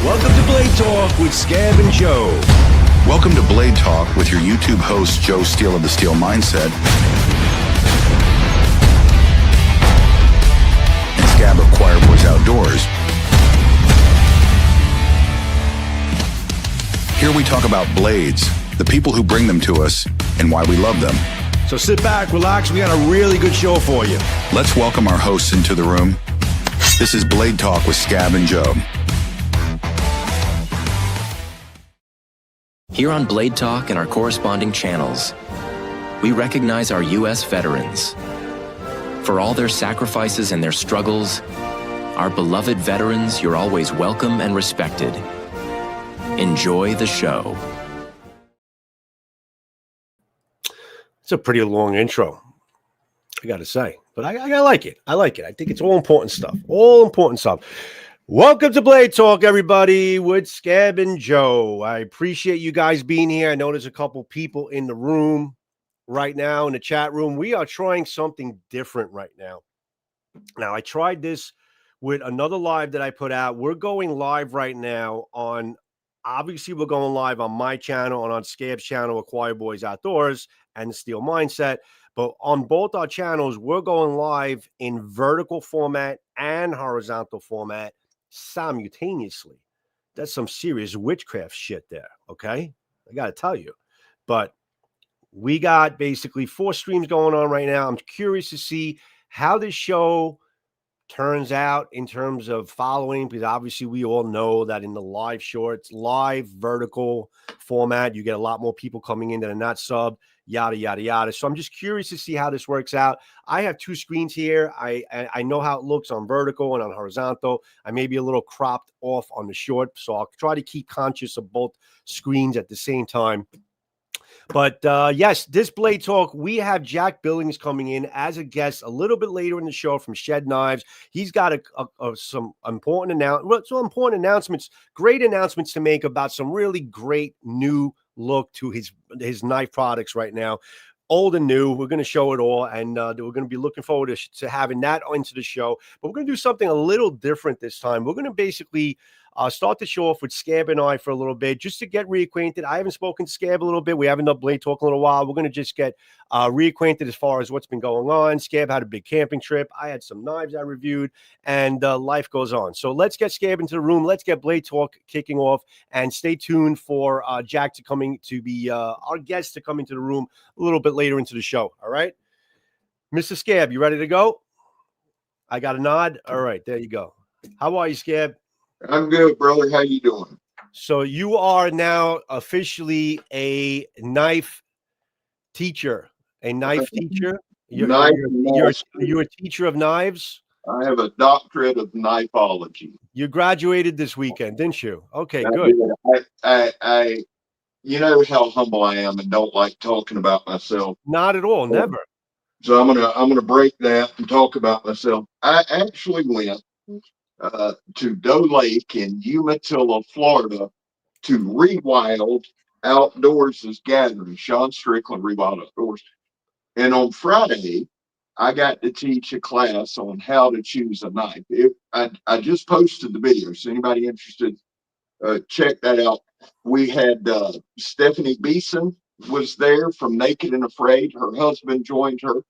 Welcome to Blade Talk with Scab and Joe. Welcome to Blade Talk with your YouTube host, Joe Steele of the Steel Mindset, and Scab of Choir Boys Outdoors. Here we talk about blades, the people who bring them to us, and why we love them. So sit back, relax, we got a really good show for you. Let's welcome our hosts into the room. This is Blade Talk with Scab and Joe. Here on Blade Talk and our corresponding channels, we recognize our U.S. veterans. For all their sacrifices and their struggles, our beloved veterans, you're always welcome and respected. Enjoy the show. It's a pretty long intro, I got to say, but I like it. I like it. I think it's all important stuff. All important stuff. Welcome to Blade Talk, everybody, with Scab and Joe. I appreciate you guys being here. I know there's a couple people in the room right now in the chat room. We are trying something different right now. Now, I tried this with another live that I put out. We're going live right now on, obviously, we're going live on my channel and on Scab's channel, Choir Boys Outdoors and the Steel Mindset. But on both our channels, we're going live in vertical format and horizontal format simultaneously. That's some serious witchcraft shit there, okay? I got to tell you. But we got basically 4 streams going on right now. I'm curious to see how this show turns out in terms of following, because obviously we all know that in the live shorts, live vertical format, you get a lot more people coming in that are not subbed, yada, yada, yada. So I'm just curious to see how this works out. I have 2 screens here. I know how it looks on vertical and on horizontal. I may be a little cropped off on the short, so I'll try to keep conscious of both screens at the same time. But yes, this Blade Talk, we have Jack Billings coming in as a guest a little bit later in the show from Shed Knives. He's got some important announcements, great announcements to make about some really great new look to his knife products right now. Old and new, we're going to show it all, and we're going to be looking forward to having that into the show. But we're going to do something a little different this time. We're going to basically start the show off with Scab and I for a little bit, just to get reacquainted. I haven't spoken to Scab a little bit. We haven't done Blade Talk in a little while. We're going to just get reacquainted as far as what's been going on. Scab had a big camping trip. I had some knives I reviewed, and life goes on. So let's get Scab into the room. Let's get Blade Talk kicking off, and stay tuned for Jack to be our guest to come into the room a little bit later into the show. All right, Mr. Scab, you ready to go? I got a nod. All right, there you go. How are you, Scab? I'm good, brother. How you doing? So you are now officially a knife teacher. You're a teacher of knives? I have a doctorate of knifeology. You graduated this weekend, didn't you? Okay, good. I you know how humble I am and don't like talking about myself. Not at all, never. So I'm gonna break that and talk about myself. I actually went to Doe Lake in Umatilla, Florida, to Rewild Outdoors' gathering. Sean Strickland, Rewild Outdoors. And on Friday, I got to teach a class on how to choose a knife. I just posted the video, so anybody interested, check that out. We had Stephanie Beeson was there from Naked and Afraid. Her husband joined her.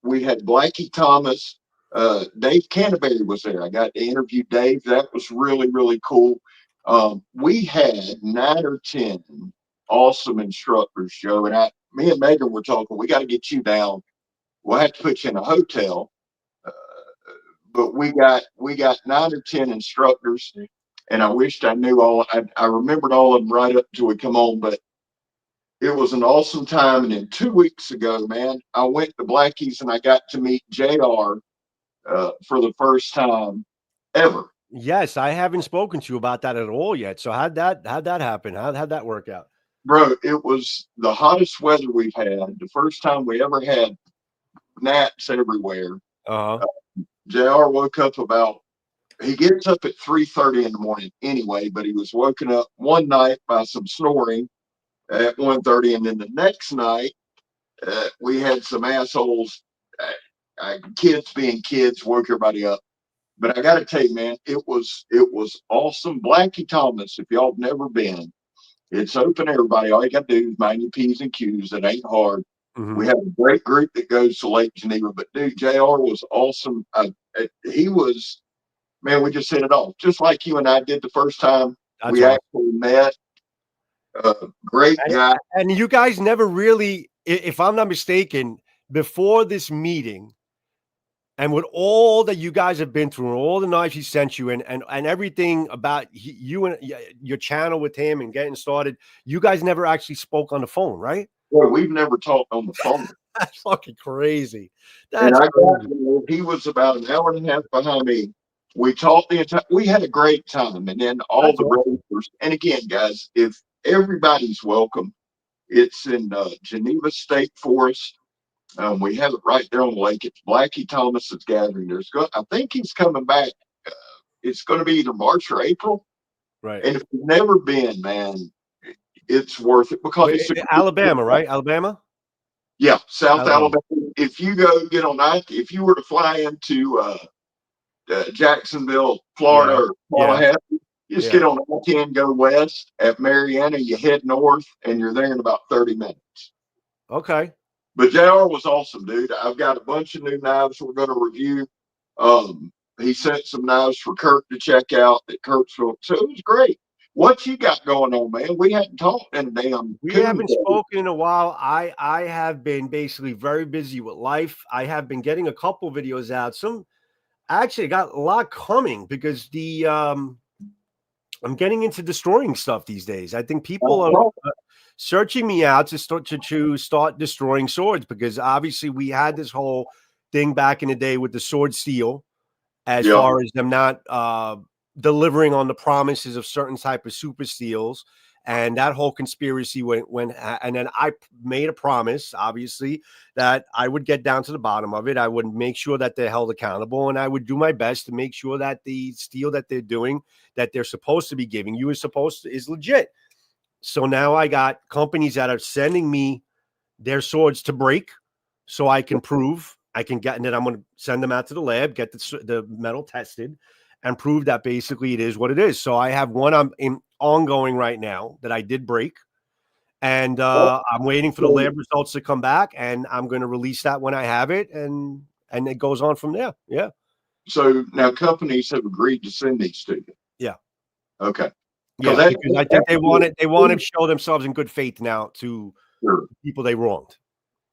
We had Blackie Thomas. Dave Canterbury was there. I got to interview Dave. That was really, really cool. We had 9 or 10 awesome instructors, Joe. And me and Megan were talking, we got to get you down. We'll have to put you in a hotel. But we got 9 or 10 instructors, and I wished I knew all. I remembered all of them right up until we come on, but it was an awesome time. And then 2 weeks ago, man, I went to Blackie's and I got to meet JR for the first time ever. Yes, I haven't spoken to you about that at all yet. So how'd that happen? How'd that work out? Bro, it was the hottest weather we've had. The first time we ever had gnats everywhere. JR woke up he gets up at 3:30 in the morning anyway, but he was woken up one night by some snoring at 1:30, and then the next night we had some assholes, kids being kids, woke everybody up. But I got to tell you, man, it was awesome. Blackie Thomas, if y'all have never been, it's open to everybody. All you got to do is mind your P's and Q's. It ain't hard. Mhm. We have a great group that goes to Lake Geneva. But dude, JR was awesome. He was, man, we just hit it off. Just like you and I did the first time That's we awesome. actually met. Great guy. And you guys never really, if I'm not mistaken, before this meeting, and with all that you guys have been through, and all the knives he sent you, and everything about you and your channel with him and getting started, you guys never actually spoke on the phone, right? Boy, we've never talked on the phone. That's fucking crazy. And That's I got, crazy. he was about an hour and a half behind me. We talked the entire, we had a great time. And then all That's the awesome. racers, and again, guys, if everybody's welcome, it's in Geneva State Forest. We have it right there on the lake. It's Blackie Thomas's gathering. I think he's coming back. It's going to be either March or April. Right. And if you've never been, man, it's worth it because Wait, it's Alabama, right? Alabama? yeah, South Alabama. Alabama. If you go get on if you were to fly into Jacksonville, Florida, or Tallahassee, you just get on I-10, go west at Marietta, you head north, and you're there in about 30 minutes. Okay. But JR was awesome, dude. I've got a bunch of new knives we're going to review. He sent some knives for Kirk to check out at Kirksville. So it was great. What you got going on, man? We hadn't talked in a damn We haven't Tuesday. spoken in a while. I have been basically very busy with life. I have been getting a couple videos out. Some actually got a lot coming because I'm getting into destroying stuff these days. I think people are searching me out to start destroying swords because obviously we had this whole thing back in the day with the sword steel, as far as them not delivering on the promises of certain type of super steels. And that whole conspiracy went, and then I made a promise, obviously, that I would get down to the bottom of it. I would make sure that they're held accountable, and I would do my best to make sure that the steel that they're doing, that they're supposed to be giving you is legit. So now I got companies that are sending me their swords to break so I can prove I can get, and then I'm going to send them out to the lab, get the metal tested, and prove that basically it is what it is. So I have one I'm in ongoing right now that I did break, and I'm waiting for the lab results to come back, and I'm going to release that when I have it, and it goes on from there. Yeah. So now companies have agreed to send these to you. Yeah. Okay. Yeah, because I think they want to show themselves in good faith now to people they wronged.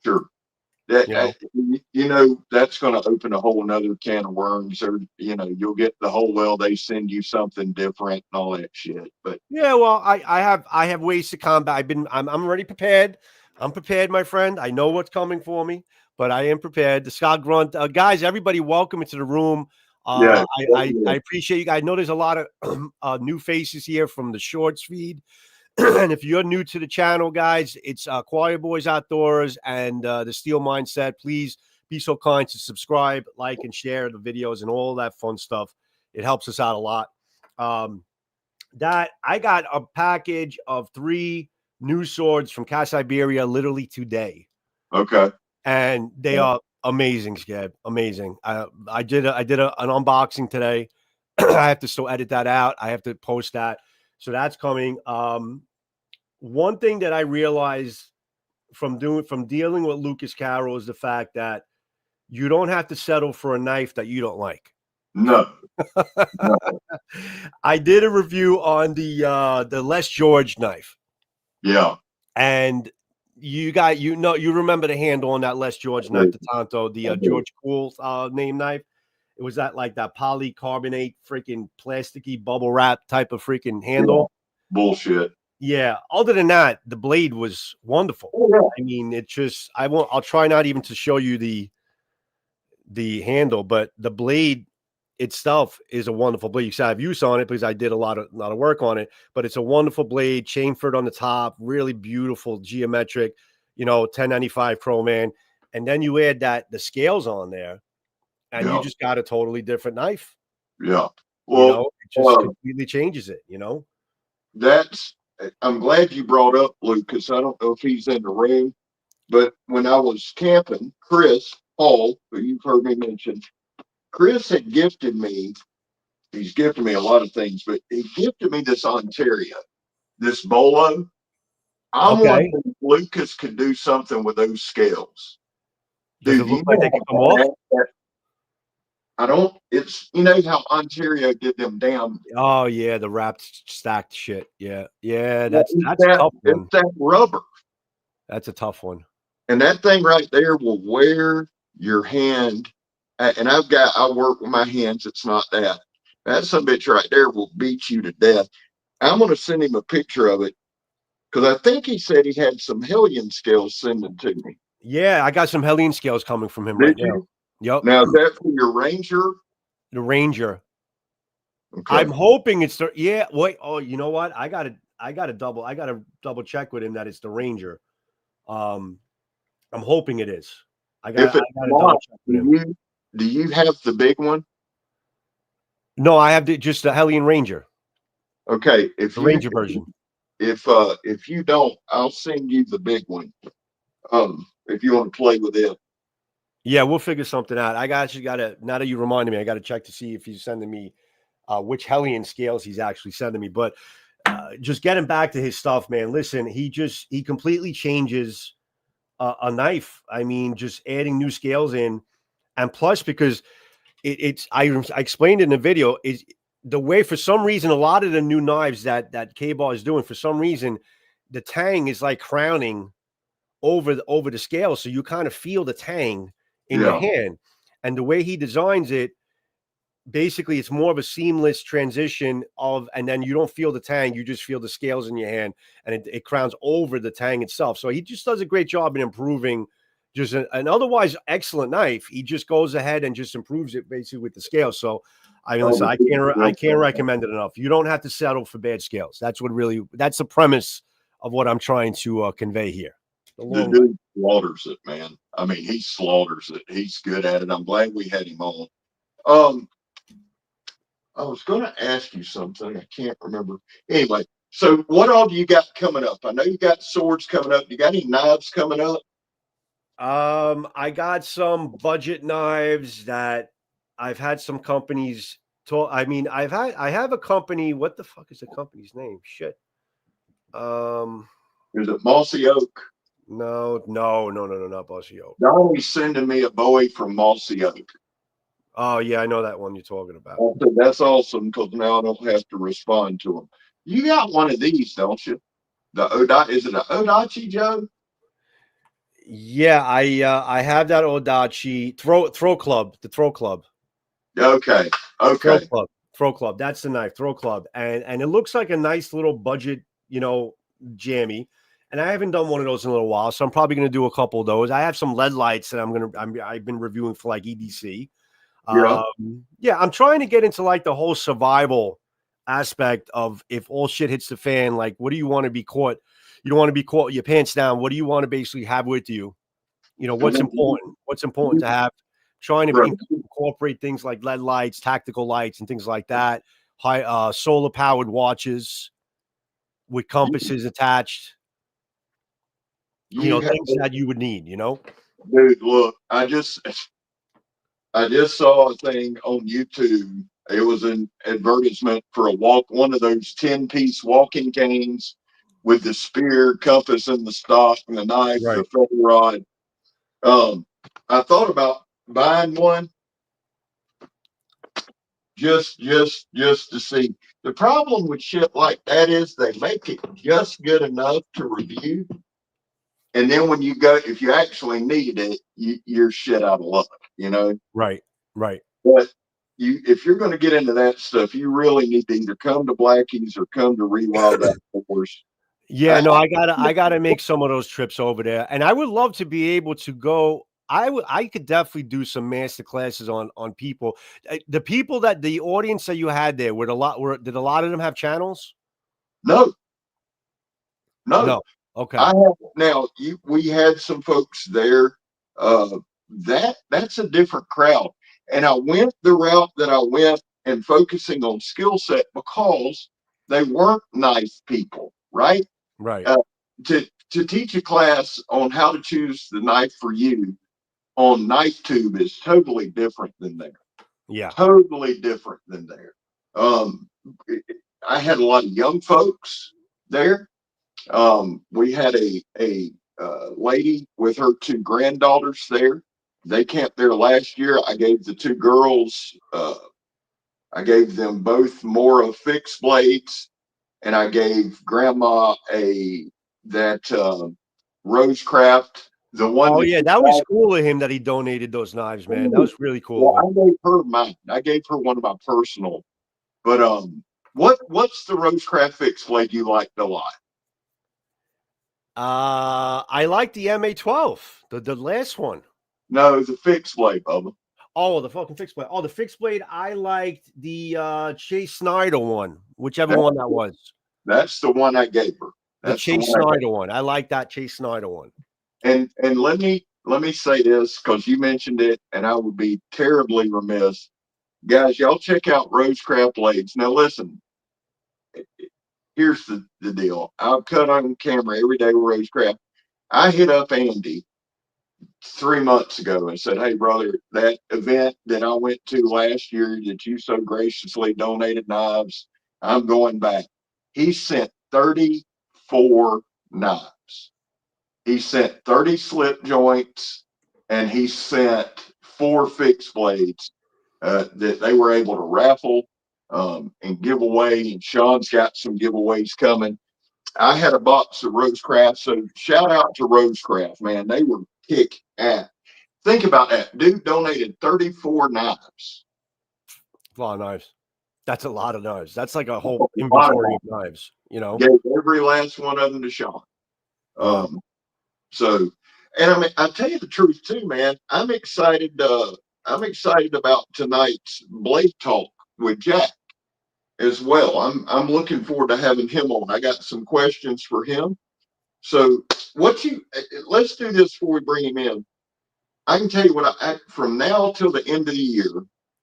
Sure. That, you know, that's going to open a whole nother can of worms, or you'll get the whole, well, they send you something different and all that shit. But yeah, well, I have ways to combat. I'm already prepared. I'm prepared, my friend. I know what's coming for me, but I am prepared. The Scott Grunt guys, everybody, welcome into the room. I appreciate you guys. I know there's a lot of new faces here from the shorts feed. And if you're new to the channel, guys, it's Quiet Boys Outdoors and the Steel Mindset. Please be so kind to subscribe, like, and share the videos and all that fun stuff. It helps us out a lot. That I got a package of 3 new swords from Cat Siberia literally today. Okay. And they are amazing, Scab. Amazing. I did an unboxing today. I have to still edit that out. I have to post that. So that's coming. One thing that I realized from dealing with Lucas Carroll is the fact that you don't have to settle for a knife that you don't like. No. I did a review on the Les George knife. Yeah. And you remember the handle on that Les George knife, the Tonto, the George Cool name knife. It was that polycarbonate freaking plasticky bubble wrap type of freaking handle. Yeah. Bullshit. Yeah. Other than that, the blade was wonderful. Oh, yeah. I mean, it just I'll try not even to show you the handle, but the blade itself is a wonderful blade. You can have use on it because I did a lot of work on it, but it's a wonderful blade, chamfered on the top, really beautiful geometric, 1095 chrome, man. And then you add the scales on there, and you just got a totally different knife. Yeah. Well, it just completely changes it, I'm glad you brought up Lucas. I don't know if he's in the room, but when I was camping, Chris Hall, who you've heard me mention, Chris had gifted me. He's gifted me a lot of things, but he gifted me this Ontario, this Bolo. I'm Okay. wondering if Lucas could do something with those scales. Does Dude, it look like they can come off? I don't. It's how Ontario did them down. Oh yeah, the wrapped stacked shit. Yeah, yeah. It's That's a tough it's one. that rubber, That's a tough one. and that thing right there will wear your hand. And I work with my hands. It's not that. That some bitch right there will beat you to death. I'm gonna send him a picture of it because I think he said he had some Hellion scales sending to me. Yeah, I got some Hellion scales coming from him Did right you? now. Yep. Now is that for your Ranger? The Ranger. Okay. I'm hoping it's the wait. Oh, you know what? I gotta double check with him that it's the Ranger. I'm hoping it is. I gotta double check with him. Do you have the big one? No, I have just the Hellion Ranger. Okay, The Ranger version. If you don't, I'll send you the big one. If you want to play with it. Yeah, we'll figure something out. I actually gotta, now that you reminded me, I gotta check to see if he's sending me which Hellion scales he's actually sending me. But just getting back to his stuff, man. Listen, he completely changes a knife. I mean, just adding new scales in, and plus because I explained it in the video, is the way, for some reason, a lot of the new knives that K-Bar is doing, for some reason, the tang is like crowning over the scale, so you kind of feel the tang in your hand. And the way he designs it, basically it's more of a seamless transition and then you don't feel the tang, you just feel the scales in your hand, and it crowns over the tang itself. So he just does a great job in improving just an otherwise excellent knife. He just goes ahead and just improves it basically with the scales. So I mean, listen, I can't recommend it enough. You don't have to settle for bad scales. That's the premise of what I'm trying to convey here. The dude slaughters it, man. I mean, he slaughters it. He's good at it. I'm glad we had him on. I was going to ask you something. I can't remember. Anyway, so what all do you got coming up? I know you got swords coming up. You got any knives coming up? I got some budget knives that I've had some companies talk. I mean, I have a company. What the fuck is the company's name? Shit. Is it Mossy Oak? No, not Mossy Oak. They're always sending me a Bowie from Mossy Oak. Oh yeah, I know that one you're talking about. So that's awesome because now I don't have to respond to them. You got one of these, don't you? Is it an Odachi, Joe? Yeah, I have that Odachi throw club, the throw club. Okay. Throw club. That's the knife, throw club, and it looks like a nice little budget, jammy. And I haven't done one of those in a little while, so I'm probably going to do a couple of those. I have some lead lights that I've been reviewing for like EDC. I'm trying to get into like the whole survival aspect of if all shit hits the fan, like what do you want to be caught? You don't want to be caught with your pants down. What do you want to basically have with you? What's important? What's important to have? Trying to incorporate things like LED lights, tactical lights, and things like that. High solar powered watches with compasses attached. Things that you would need. Dude, look, I just saw a thing on YouTube. It was an advertisement for one of those 10-piece walking canes with the spear, compass, and the stock, and the knife, the feather rod. I thought about buying one just to see. The problem with shit like that is they make it just good enough to review. And then when you go, if you actually need it, you're shit out of luck, Right. But if you're going to get into that stuff, you really need to either come to Blackie's or come to Rewild Outdoors. Yeah, no, I gotta make some of those trips over there, and I would love to be able to go. I could definitely do some master classes on people. The people the audience that you had there did a lot of them have channels? No. Okay. We had some folks there. That's a different crowd. And I went the route that I went and focusing on skill set because they weren't knife people, right? Right. To teach a class on how to choose the knife for you on KnifeTube is totally different than there. Yeah. Totally different than there. Um, I had a lot of young folks there. We had a lady with her two granddaughters there. They camped there last year. I gave the two girls, I gave them both more of fixed blades, and I gave grandma that Rosecraft, the one Oh that yeah, you that was got. cool of him that he donated those knives, man. That was really cool Well, of him. I gave her mine. I gave her one of my personal. But what's the Rosecraft fixed blade you liked a lot? I like the MA12, the last one. No, the fixed blade, Bubba. Oh, the fucking fixed blade. Oh, the fixed blade. I liked the Chase Snyder one, whichever That, one that was. that's the one I gave her. The That's the Chase one I gave. Snyder one. I like that Chase Snyder one. And let me say this because you mentioned it, and I would be terribly remiss, guys. Y'all check out Rosecraft blades. Now listen, here's the deal. I'll cut on camera every day with Rosecraft. I hit up Andy 3 months ago and said, "Hey, brother, that event that I went to last year that you so graciously donated knives, I'm going back." He sent 34 knives. He sent 30 slip joints, and he sent 4 fixed blades that they were able to raffle and give away. And Sean's got some giveaways coming. I had a box of Rosecraft, so shout out to Rosecraft, man. They were kick ass. Think about that. Dude donated 34 knives. A lot of knives. That's a lot of knives. That's like a A whole lot of inventory knives. of knives, you know? Gave every last one of them to Sean. Yeah. So, and I mean, I tell you the truth too, man. I'm excited. I'm excited about tonight's Blade Talk with Jack as well. I'm looking forward to having him on. I got some questions for him. So, let's do this before we bring him in. I can tell you what from now till the end of the year,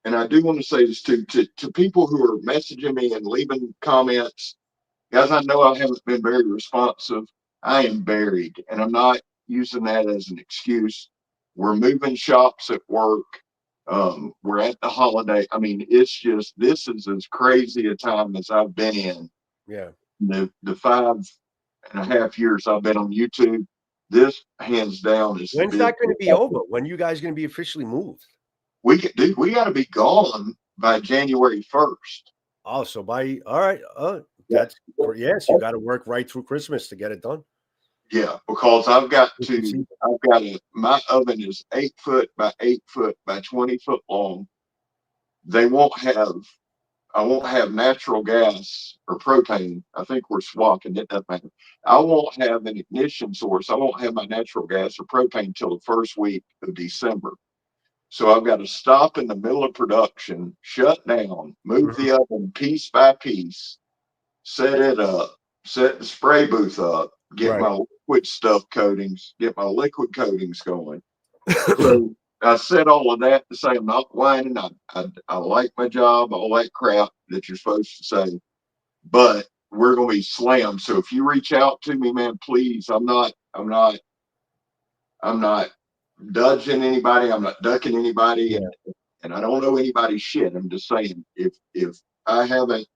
and I do want to say this to people who are messaging me and leaving comments. Guys, I know I haven't been very responsive. I am buried, and I'm not using that as an excuse. We're moving shops at work. We're at the holiday. I mean, it's just this is as crazy a time as I've been in Yeah. the 5.5 years I've been on YouTube. This hands down is the When's that going to be business. over? When you guys going to be officially moved? We got to be gone by January 1st. Oh, so all right. Yeah. That's yes, you got to work right through Christmas to get it done. Yeah, because my oven is 8 foot by 8 foot by 20 foot long. They won't have, I won't have natural gas or propane. I think we're swapping it. Doesn't matter. I won't have an ignition source. I won't have my natural gas or propane till the first week of December. So I've got to stop in the middle of production, shut down, move the oven piece by piece, set it up, set the spray booth up, get Right. my liquid stuff coatings, get my liquid coatings going. So I said all of that to say I'm not whining. I like my job, all that crap that you're supposed to say, but we're going to be slammed. So if you reach out to me, man, please, I'm not dodging anybody. I'm not ducking anybody. Yeah. And I don't know anybody's shit. I'm just saying, if I haven't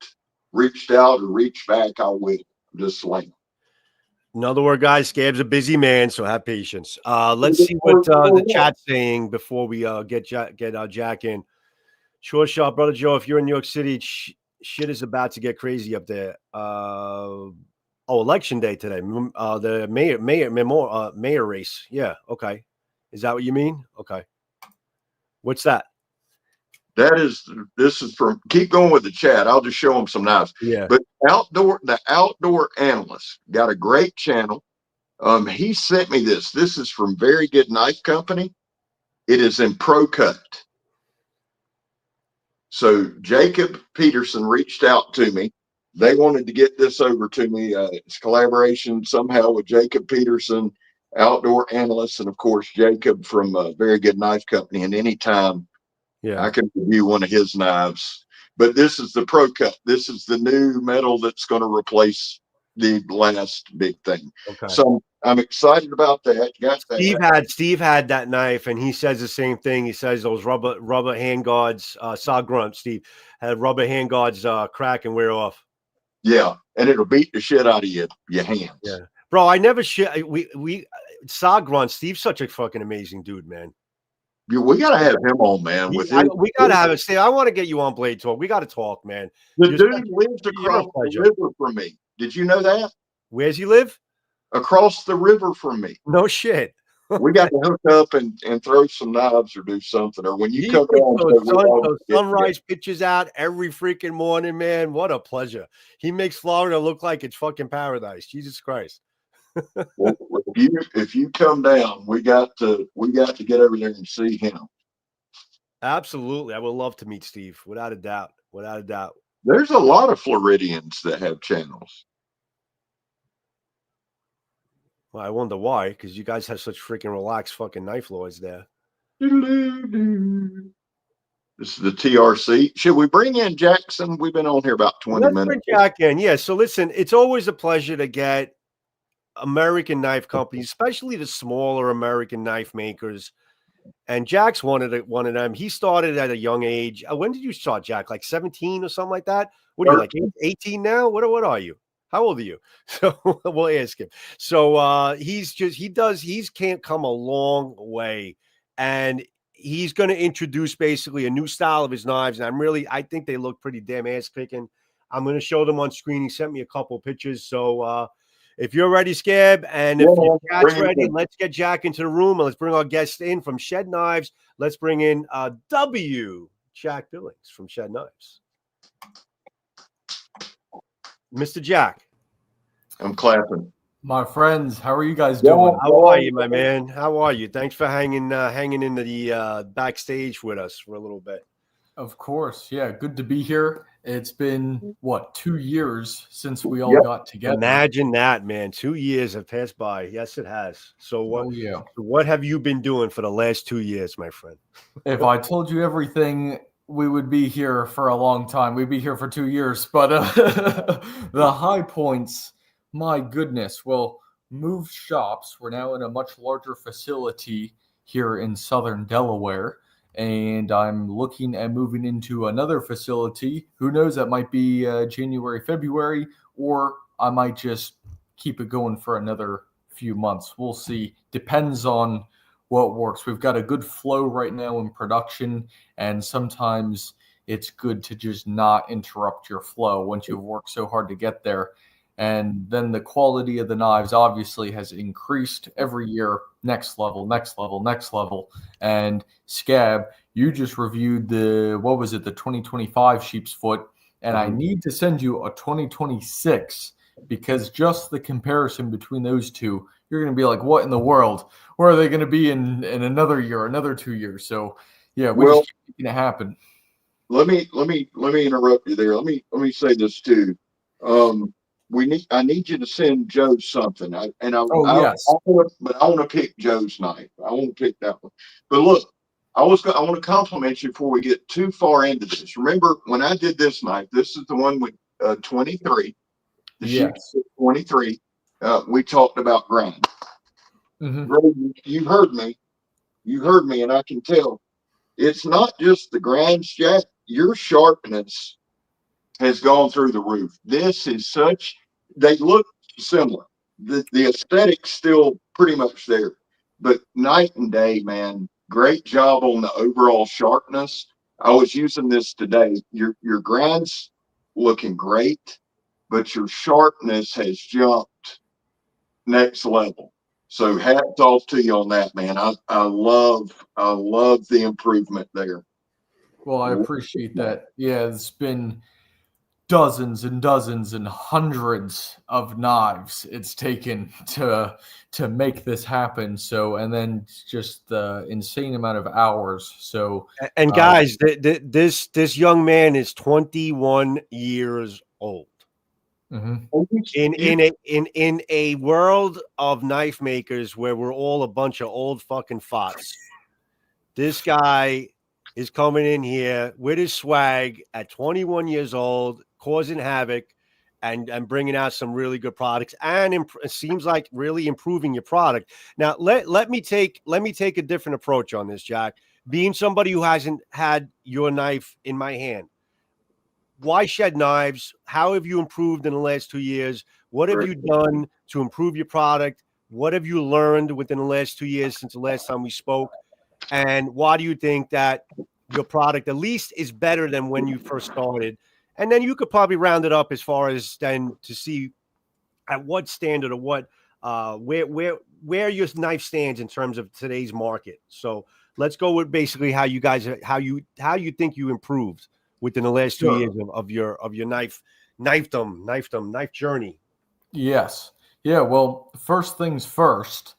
reached out or reached back, I will. I'm just saying. In other words, guys, Scab's a busy man, so have patience. Let's see what the chat's saying before we get Jack in. Sure shot, brother Joe. If you're in New York City, shit is about to get crazy up there. Election day today. The mayor race. Yeah. Okay. Is that what you mean? Okay. What's that? This is from, keep going with the chat. I'll just show them some knives. Yeah. But the outdoor analyst got a great channel. He sent me this. This is from Very Good Knife Company. It is in Pro Cut. So Jacob Peterson reached out to me. They wanted to get this over to me. It's collaboration somehow with Jacob Peterson, outdoor analyst, and of course Jacob from Very Good Knife Company. And anytime I can review one of his knives. But this is the Pro Cut. This is the new metal that's going to replace the last big thing. Okay. So I'm excited about that. Got that. Steve had that knife, and he says the same thing. He says those rubber hand guards, saw grunt. Steve had rubber hand guards crack and wear off. Yeah, and it'll beat the shit out of your hands. Yeah, bro. I never we saw grunt. Steve's such a fucking amazing dude, man. We gotta have him on, man. We gotta have it. Steve, I want to get you on Blade Talk. We got to talk, man. The dude lives across the river from me. Did you know that? Where's he live? Across the river from me. No shit. We got to hook up and throw some knives or do something. Or when you come down, those sunrise pictures out every freaking morning, man. What a pleasure. He makes Florida look like it's fucking paradise. Jesus Christ. Well, if you come down, we got to get over there and see him. Absolutely. I would love to meet Steve, without a doubt. Without a doubt. There's a lot of Floridians that have channels. Well, I wonder why, because you guys have such freaking relaxed fucking knife lords there. This is the TRC. Should we bring in Jackson? We've been on here about 20 minutes. Bring Jack in. Yeah. So listen, it's always a pleasure to get American knife companies, especially the smaller American knife makers. And Jack's one of them. He started at a young age. When did you start, Jack? Like 17 or something like that? What are you, like 18 now? What are you? How old are you? So we'll ask him. So he's can't come a long way. And he's going to introduce basically a new style of his knives. And I think they look pretty damn ass kicking. I'm going to show them on screen. He sent me a couple pictures. So if you're ready, Scab, and if your cat's ready, let's get Jack into the room and let's bring our guest in from Shed Knives. Let's bring in Jack Billings from Shed Knives. Mr. Jack. I'm clapping. My friends, how are you guys doing? How are you, my man? How are you? Thanks for hanging in the backstage with us for a little bit. Of course. Yeah, good to be here. It's been, 2 years since we all got together. Imagine that, man. 2 years have passed by. Yes, it has. So what have you been doing for the last 2 years, my friend? If I told you everything, we would be here for a long time. We'd be here for 2 years. But the high points, my goodness. Well, moved shops. We're now in a much larger facility here in southern Delaware. And I'm looking at moving into another facility. Who knows? That might be January, February, or I might just keep it going for another few months. We'll see. Depends on what works. We've got a good flow right now in production, and sometimes it's good to just not interrupt your flow once you've worked so hard to get there. And then the quality of the knives obviously has increased every year. Next level, next level, next level. And Scab, you just reviewed the 2025 sheep's foot. And I need to send you a 2026 because just the comparison between those two, you're going to be like, what in the world? Where are they going to be in another year, another 2 years? So, yeah, we're just making it happen. Let me interrupt you there. Let me say this too. I need you to send Joe something. I want to pick Joe's knife. I want to pick that one. But look, I want to compliment you before we get too far into this. Remember when I did this knife? This is the one with 23. The yes. 23. We talked about grind. Mm-hmm. You heard me, and I can tell. It's not just the grinds, Jack. Your sharpness has gone through the roof. This is they look similar. The aesthetic's still pretty much there, but night and day, man. Great job on the overall sharpness. I was using this today. Your grinds looking great, but your sharpness has jumped next level. So hats off to you on that, man. I love the improvement there. Well, I appreciate that. Yeah, it's been dozens and dozens and hundreds of knives it's taken to make this happen. So, and then just the insane amount of hours. So, and guys, this young man is 21 years old. Mm-hmm. In a world of knife makers where we're all a bunch of old fucking fots, this guy is coming in here with his swag at 21 years old, causing havoc, and bringing out some really good products, and it seems like really improving your product. Now, let me take a different approach on this, Jack. Being somebody who hasn't had your knife in my hand, why Shed Knives? How have you improved in the last 2 years? What have you done to improve your product? What have you learned within the last 2 years since the last time we spoke? And why do you think that your product at least is better than when you first started? And then you could probably round it up as far as then to see at what standard or what where your knife stands in terms of today's market. So let's go with basically how you think you improved within the last 2 years of your knife journey. Yes. Yeah. Well, first things first,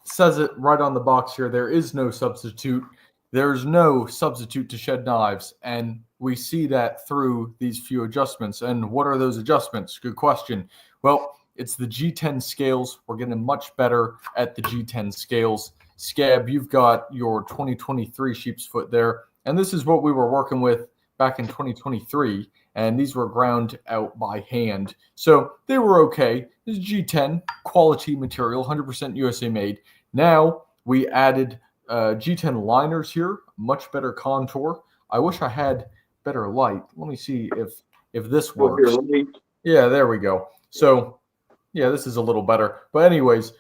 says it right on the box here. There is no substitute. There's no substitute to Shed Knives. And we see that through these few adjustments. And what are those adjustments? Good question. Well, it's the G10 scales. We're getting much better at the G10 scales. SCAB, you've got your 2023 sheep's foot there. And this is what we were working with back in 2023. And these were ground out by hand. So they were okay. This is G10, quality material, 100% USA made. Now we added G10 liners here, much better contour. I wish I had better light. Let me see if this works. Yeah, there we go. So yeah, this is a little better. But anyways,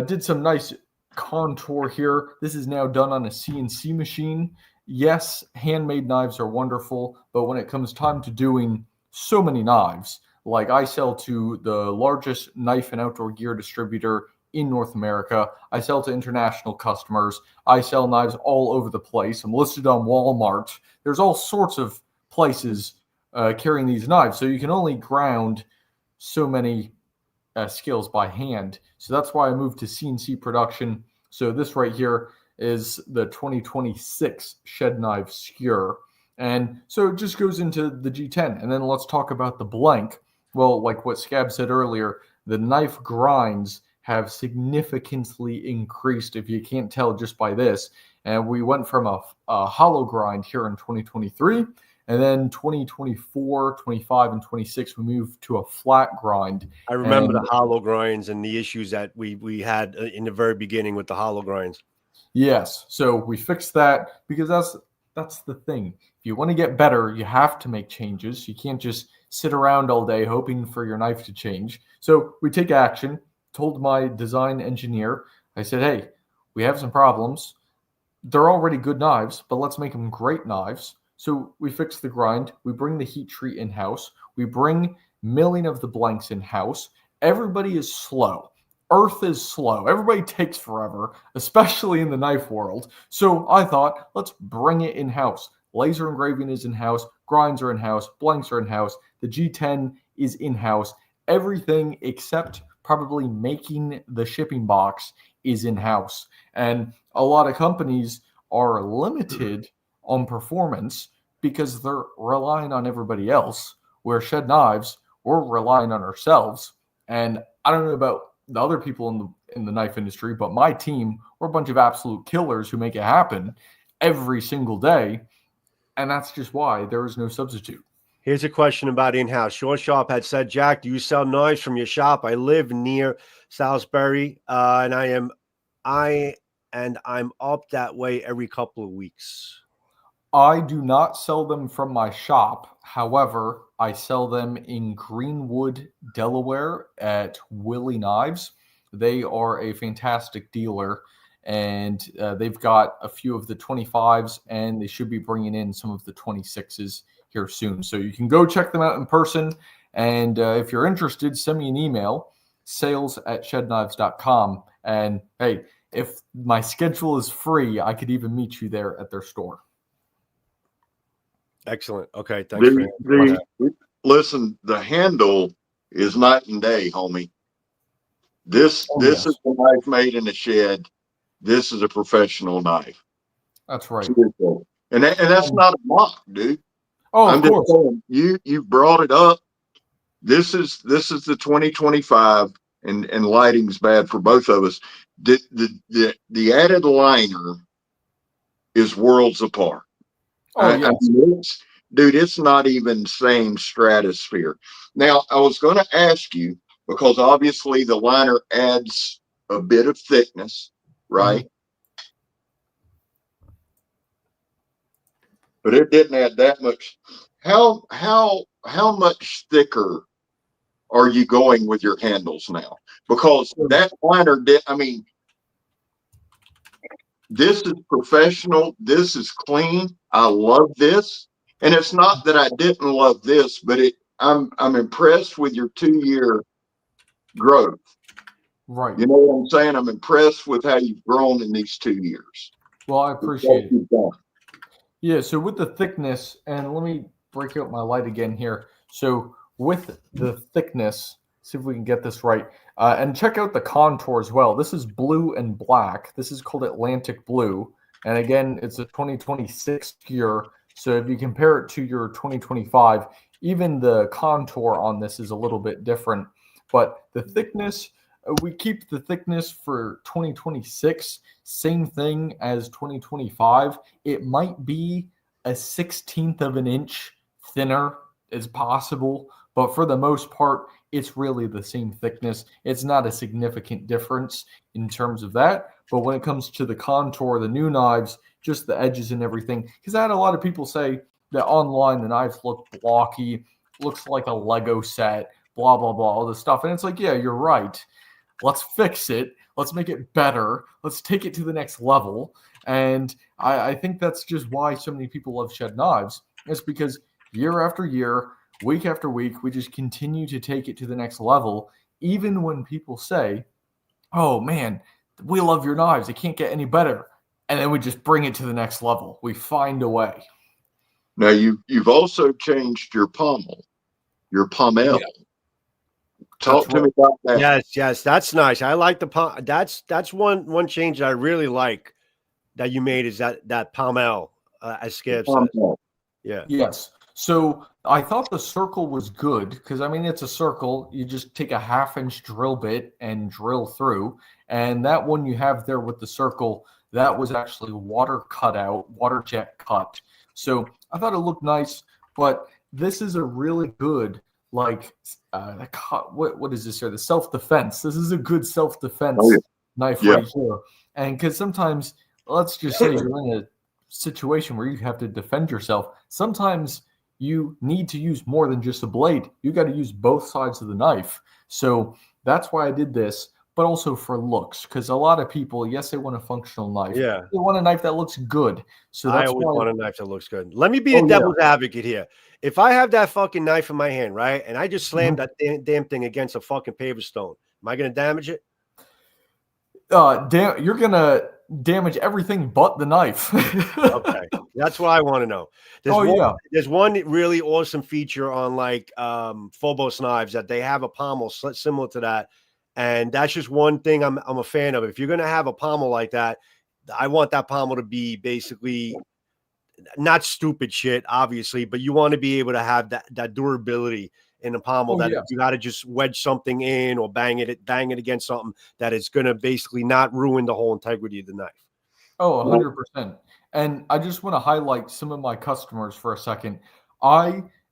did some nice contour here. This is now done on a CNC machine. Yes, handmade knives are wonderful, but when it comes time to doing so many knives, like I sell to the largest knife and outdoor gear distributor in North America. I sell to international customers. I sell knives all over the place. I'm listed on Walmart. There's all sorts of places carrying these knives. So you can only ground so many skills by hand. So that's why I moved to CNC production. So this right here is the 2026 Shed Knife Skewer. And so it just goes into the G10. And then let's talk about the blank. Well, like what SCAB said earlier, the knife grinds have significantly increased, if you can't tell just by this. And we went from a hollow grind here in 2023, and then 2024, 25, and 26, we moved to a flat grind. I remember the hollow grinds and the issues that we had in the very beginning with the hollow grinds. Yes, so we fixed that because that's the thing. If you want to get better, you have to make changes. You can't just sit around all day hoping for your knife to change. So we take action. Told my design engineer, I said, hey, we have some problems. They're already good knives, but let's make them great knives. So we fix the grind. We bring the heat treat in-house. We bring milling of the blanks in-house. Everybody is slow. Earth is slow. Everybody takes forever, especially in the knife world. So I thought, let's bring it in-house. Laser engraving is in-house. Grinds are in-house. Blanks are in-house. The G10 is in-house. Everything except probably making the shipping box is in-house. And a lot of companies are limited on performance because they're relying on everybody else, where Shed Knives, we're relying on ourselves. And I don't know about the other people in the knife industry, but my team, we're a bunch of absolute killers who make it happen every single day. And that's just why there is no substitute. Here's a question about in-house. Short Sharp had said, Jack, do you sell knives from your shop? I live near Salisbury, and I'm up that way every couple of weeks. I do not sell them from my shop. However, I sell them in Greenwood, Delaware at Willie Knives. They are a fantastic dealer, and they've got a few of the 25s, and they should be bringing in some of the 26s here soon. So you can go check them out in person. And if you're interested, send me an email, sales@shedknives.com. And hey, if my schedule is free, I could even meet you there at their store. Excellent. Okay. Thanks. Listen, the handle is night and day, homie. This is a knife made in a shed. This is a professional knife. That's right. And that's not a mock, dude. Oh, of course. Saying, you brought it up. This is the 2025, and lighting's bad for both of us. The added liner is worlds apart. Oh, yes. dude, it's not even same stratosphere. Now, I was going to ask you, because obviously the liner adds a bit of thickness, right? But it didn't add that much. How much thicker are you going with your handles now? Because that liner did, I mean, this is professional. This is clean. I love this. And it's not that I didn't love this, but I'm impressed with your 2-year growth. Right. You know what I'm saying? I'm impressed with how you've grown in these 2 years. Well, I appreciate it. Yeah, so with the thickness, and let me break out my light again here. So with the thickness, see if we can get this right. And check out the contour as well. This is blue and black. This is called Atlantic Blue. And again, it's a 2026 year. So if you compare it to your 2025, even the contour on this is a little bit different. But the thickness, we keep the thickness for 2026, same thing as 2025. It might be a 1/16 of an inch thinner as possible, but for the most part, it's really the same thickness. It's not a significant difference in terms of that. But when it comes to the contour, the new knives, just the edges and everything, because I had a lot of people say that online the knives look blocky, looks like a Lego set, blah, blah, blah, all this stuff. And it's like, yeah, you're right. Let's fix it. Let's make it better. Let's take it to the next level. And I think that's just why so many people love shed knives. It's because year after year, week after week, we just continue to take it to the next level. Even when people say, oh man, we love your knives. It can't get any better. And then we just bring it to the next level. We find a way. Now you've also changed your pommel, your pommel. Yeah. Talk to me about that. Yes, that's nice. I like the that's one change that I really like that you made is that pommel, as SCAB says. Yeah. Yes. So I thought the circle was good because, I mean, it's a circle. You just take a 1/2-inch drill bit and drill through. And that one you have there with the circle, that was actually water jet cut. So I thought it looked nice, but this is a really good, like, what is this here? The self-defense. This is a good self-defense knife right here. And because sometimes, let's just say you're in a situation where you have to defend yourself. Sometimes you need to use more than just a blade. You got to use both sides of the knife. So that's why I did this, but also for looks, because a lot of people, yes, they want a functional knife. Yeah. They want a knife that looks good. So that's I always want a knife that looks good. Let me be a devil's advocate here. If I have that fucking knife in my hand, right, and I just slammed that damn thing against a fucking paver stone, am I going to damage it? You're going to damage everything but the knife. Okay. That's what I want to know. There's one really awesome feature on like Phobos knives that they have a pommel similar to that. And that's just one thing I'm a fan of. If you're going to have a pommel like that, I want that pommel to be basically not stupid shit, obviously, but you want to be able to have that durability in a pommel you got to just wedge something in or bang it against something that is going to basically not ruin the whole integrity of the knife. Oh, 100%. And I just want to highlight some of my customers for a second.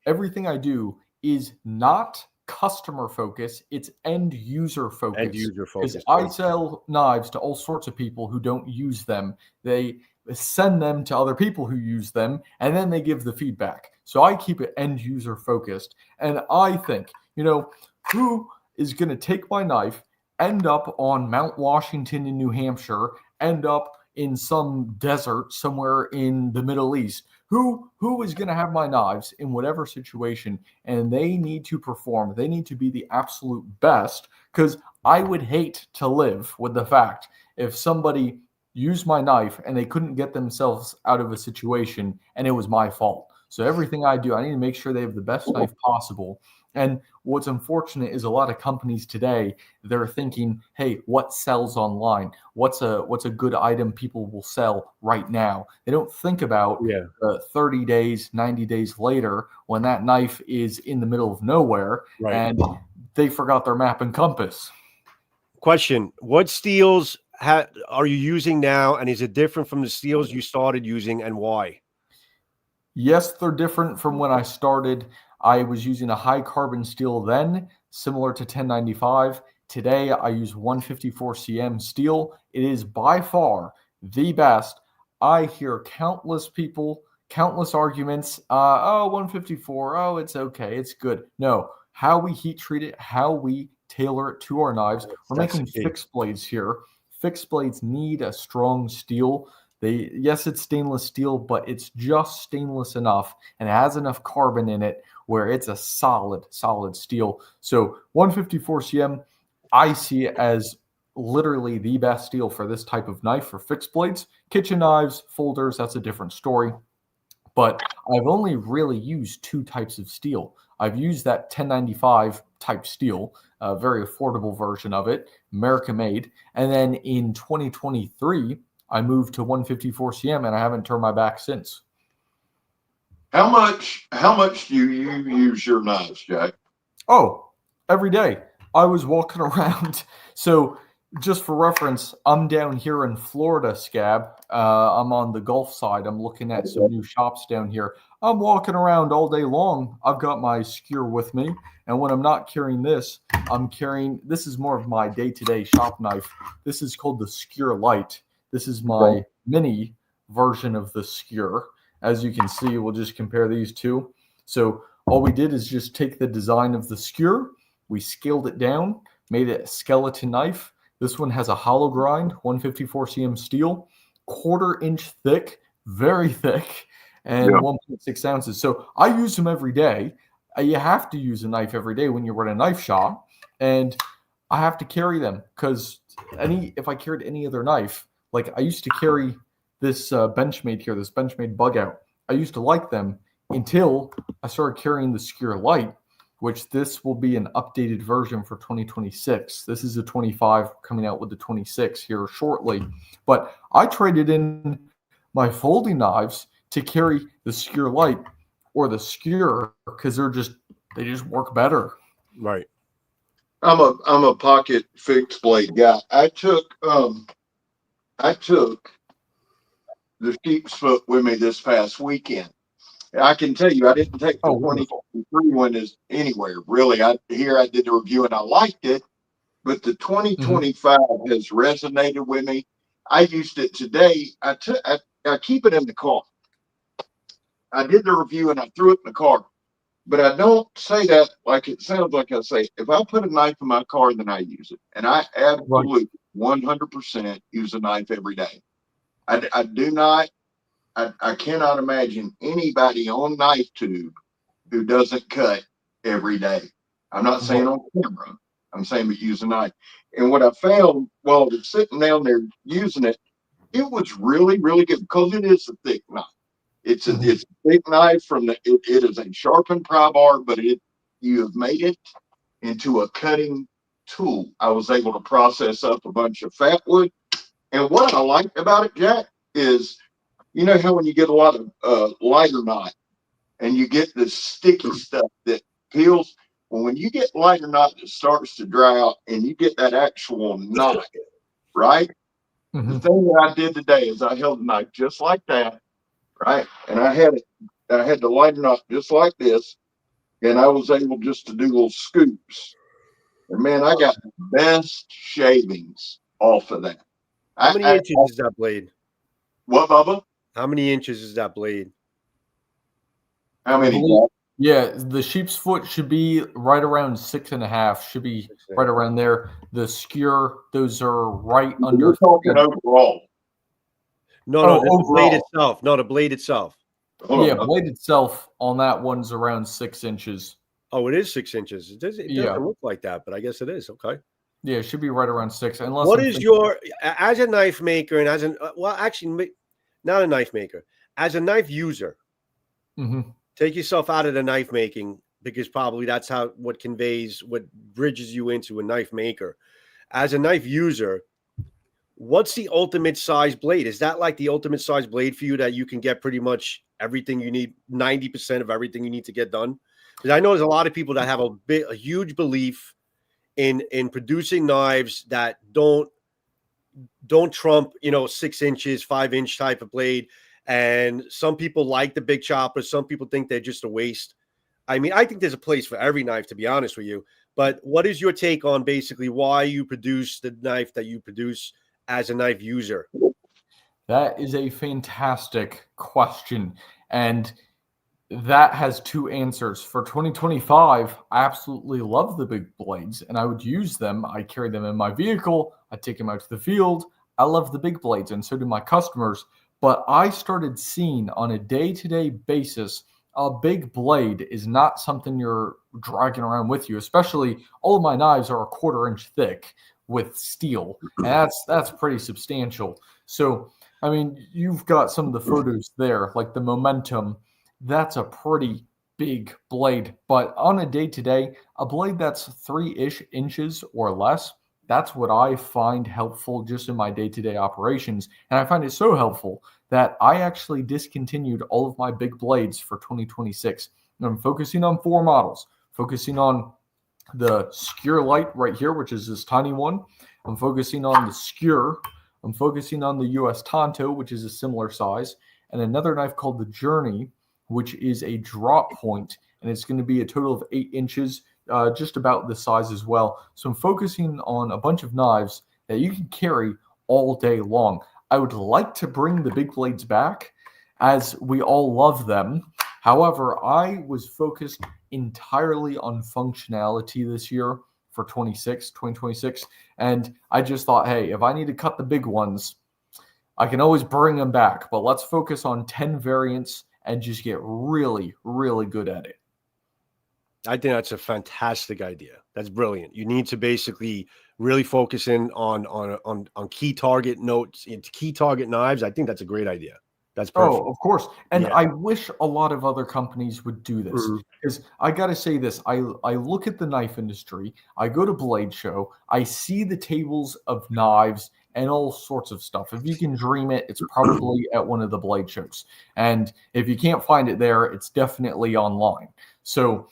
Everything I do is not customer focus, it's end user focus. Because I sell knives to all sorts of people who don't use them. They send them to other people who use them, and then they give the feedback. So I keep it end user focused. And I think, who is going to take my knife, end up on Mount Washington in New Hampshire, end up in some desert somewhere in the Middle East? Who is going to have my knives in whatever situation, and they need to perform. They need to be the absolute best, because I would hate to live with the fact if somebody used my knife and they couldn't get themselves out of a situation and it was my fault. So everything I do, I need to make sure they have the best knife possible. And what's unfortunate is a lot of companies today, they're thinking, hey, what sells online? What's a good item people will sell right now? They don't think about 30 days, 90 days later when that knife is in the middle of nowhere and they forgot their map and compass. Question, what steels are you using now, and is it different from the steels you started using, and why? Yes, they're different from when I started. I was using a high carbon steel then, similar to 1095. Today, I use 154 cm steel. It is by far the best. I hear countless people, countless arguments. 154. Oh, it's okay. It's good. No, how we heat treat it, how we tailor it to our knives. We're That's the making key. fixed blades here. Fixed blades need a strong steel. Yes, it's stainless steel, but it's just stainless enough and it has enough carbon in it where it's a solid steel. So 154 cm, I see it as literally the best steel for this type of knife for fixed blades. Kitchen knives, folders, that's a different story. But I've only really used two types of steel. I've used that 1095 type steel, a very affordable version of it, American made. And then in 2023, I moved to 154 cm and I haven't turned my back since. How much do you use your knives, Jack? Oh, every day. I was walking around. So just for reference, I'm down here in Florida, SCAB. I'm on the Gulf side. I'm looking at some new shops down here. I'm walking around all day long. I've got my skewer with me. And when I'm not carrying this, this is more of my day-to-day shop knife. This is called the Skewer Light. This is my mini version of the skewer. As you can see, we'll just compare these two. So all we did is just take the design of the skewer, we scaled it down, made it a skeleton knife. This one has a hollow grind, 154 cm steel, 1/4 inch thick, very thick, and 1.6 ounces. So I use them every day. You have to use a knife every day when you're at a knife shop, and I have to carry them because if I carried any other knife, like I used to carry this Benchmade here, this Benchmade bug out. I used to like them until I started carrying the Skewer Light, which this will be an updated version for 2026. This is a 25 coming out with the 26 here shortly. But I traded in my folding knives to carry the Skewer Light or the Skewer because they just work better. Right. I'm a pocket fixed blade guy. I took the sheep's foot with me this past weekend. I can tell you, I didn't take the 2023 one as anywhere really. I did the review and I liked it, but the 2025 has resonated with me. I used it today. I keep it in the car. I did the review and I threw it in the car, but I don't say that like it sounds like I say. If I put a knife in my car, then I use it, and I absolutely 100% use a knife every day. I do not. I cannot imagine anybody on KnifeTube who doesn't cut every day. I'm not saying on camera. I'm saying but use a knife. And what I found while I was sitting down there using it, it was really, really good because it is a thick knife. It's a thick knife it is a sharpened pry bar, but you have made it into a cutting tool. I was able to process up a bunch of fat wood. And what I liked about it, Jack, is you know how when you get a lot of lighter knot and you get this sticky stuff that peels? Well, when you get lighter knot that starts to dry out and you get that actual knot, right? The thing that I did today is I held the knife just like that, right? And I had the lighter knot just like this, and I was able just to do little scoops. And man, I got the best shavings off of that. How many inches is that blade? What, Bubba? How many inches is that blade? How many? Yeah, the sheep's foot should be right around 6.5. Should be right around there. The skewer, those are right under. We're talking overall. No, the blade itself. No, the blade itself. Blade itself on that one's around 6 inches. Oh, it is 6 inches. It doesn't look like that, but I guess it is. Okay. Yeah, it should be right around 6. Unless what is your, as a knife maker and as actually, not a knife maker, as a knife user, take yourself out of the knife making because probably that's what bridges you into a knife maker. As a knife user, what's the ultimate size blade? Is that like the ultimate size blade for you that you can get pretty much everything you need, 90% of everything you need to get done? Because I know there's a lot of people that have a huge belief in producing knives that don't trump 6 inches, 5 inch type of blade, And some people like the big choppers. Some people think they're just a waste. I mean, I think there's a place for every knife, to be honest with you. But what is your take on basically why you produce the knife that you produce as a knife user? That is a fantastic question. And that has two answers. For 2025, I absolutely love the big blades and I would use them. I carry them in my vehicle. I take them out to the field. I love the big blades and so do my customers. But I started seeing on a day-to-day basis, a big blade is not something you're dragging around with you, especially all of my knives are a 1/4 inch thick with steel. And that's pretty substantial. So, I mean, you've got some of the photos there, like the Momentum. That's a pretty big blade. But on a day-to-day, a blade that's 3-ish inches or less, that's what I find helpful just in my day-to-day operations. And I find it so helpful that I actually discontinued all of my big blades for 2026. And I'm focusing on 4 models, focusing on the Skewer Light right here, which is this tiny one. I'm focusing on the Skewer. I'm focusing on the US Tonto, which is a similar size, and another knife called the Journey, which is a drop point, and it's going to be a total of 8 inches, just about the size as well. So I'm focusing on a bunch of knives that you can carry all day long. I would like to bring the big blades back, as we all love them. However, I was focused entirely on functionality this year for 2026. And I just thought, hey, if I need to cut the big ones, I can always bring them back. But let's focus on 10 variants and just get really, really good at it. I think that's a fantastic idea. That's brilliant. You need to basically really focus in on key target notes, key target knives. I think that's a great idea. That's perfect. Oh, of course. And Yeah. I wish a lot of other companies would do this. Because I got to say this, I look at the knife industry, I go to Blade Show, I see the tables of knives and all sorts of stuff. If you can dream it, it's probably at one of the Blade shows. And if you can't find it there, it's definitely online. So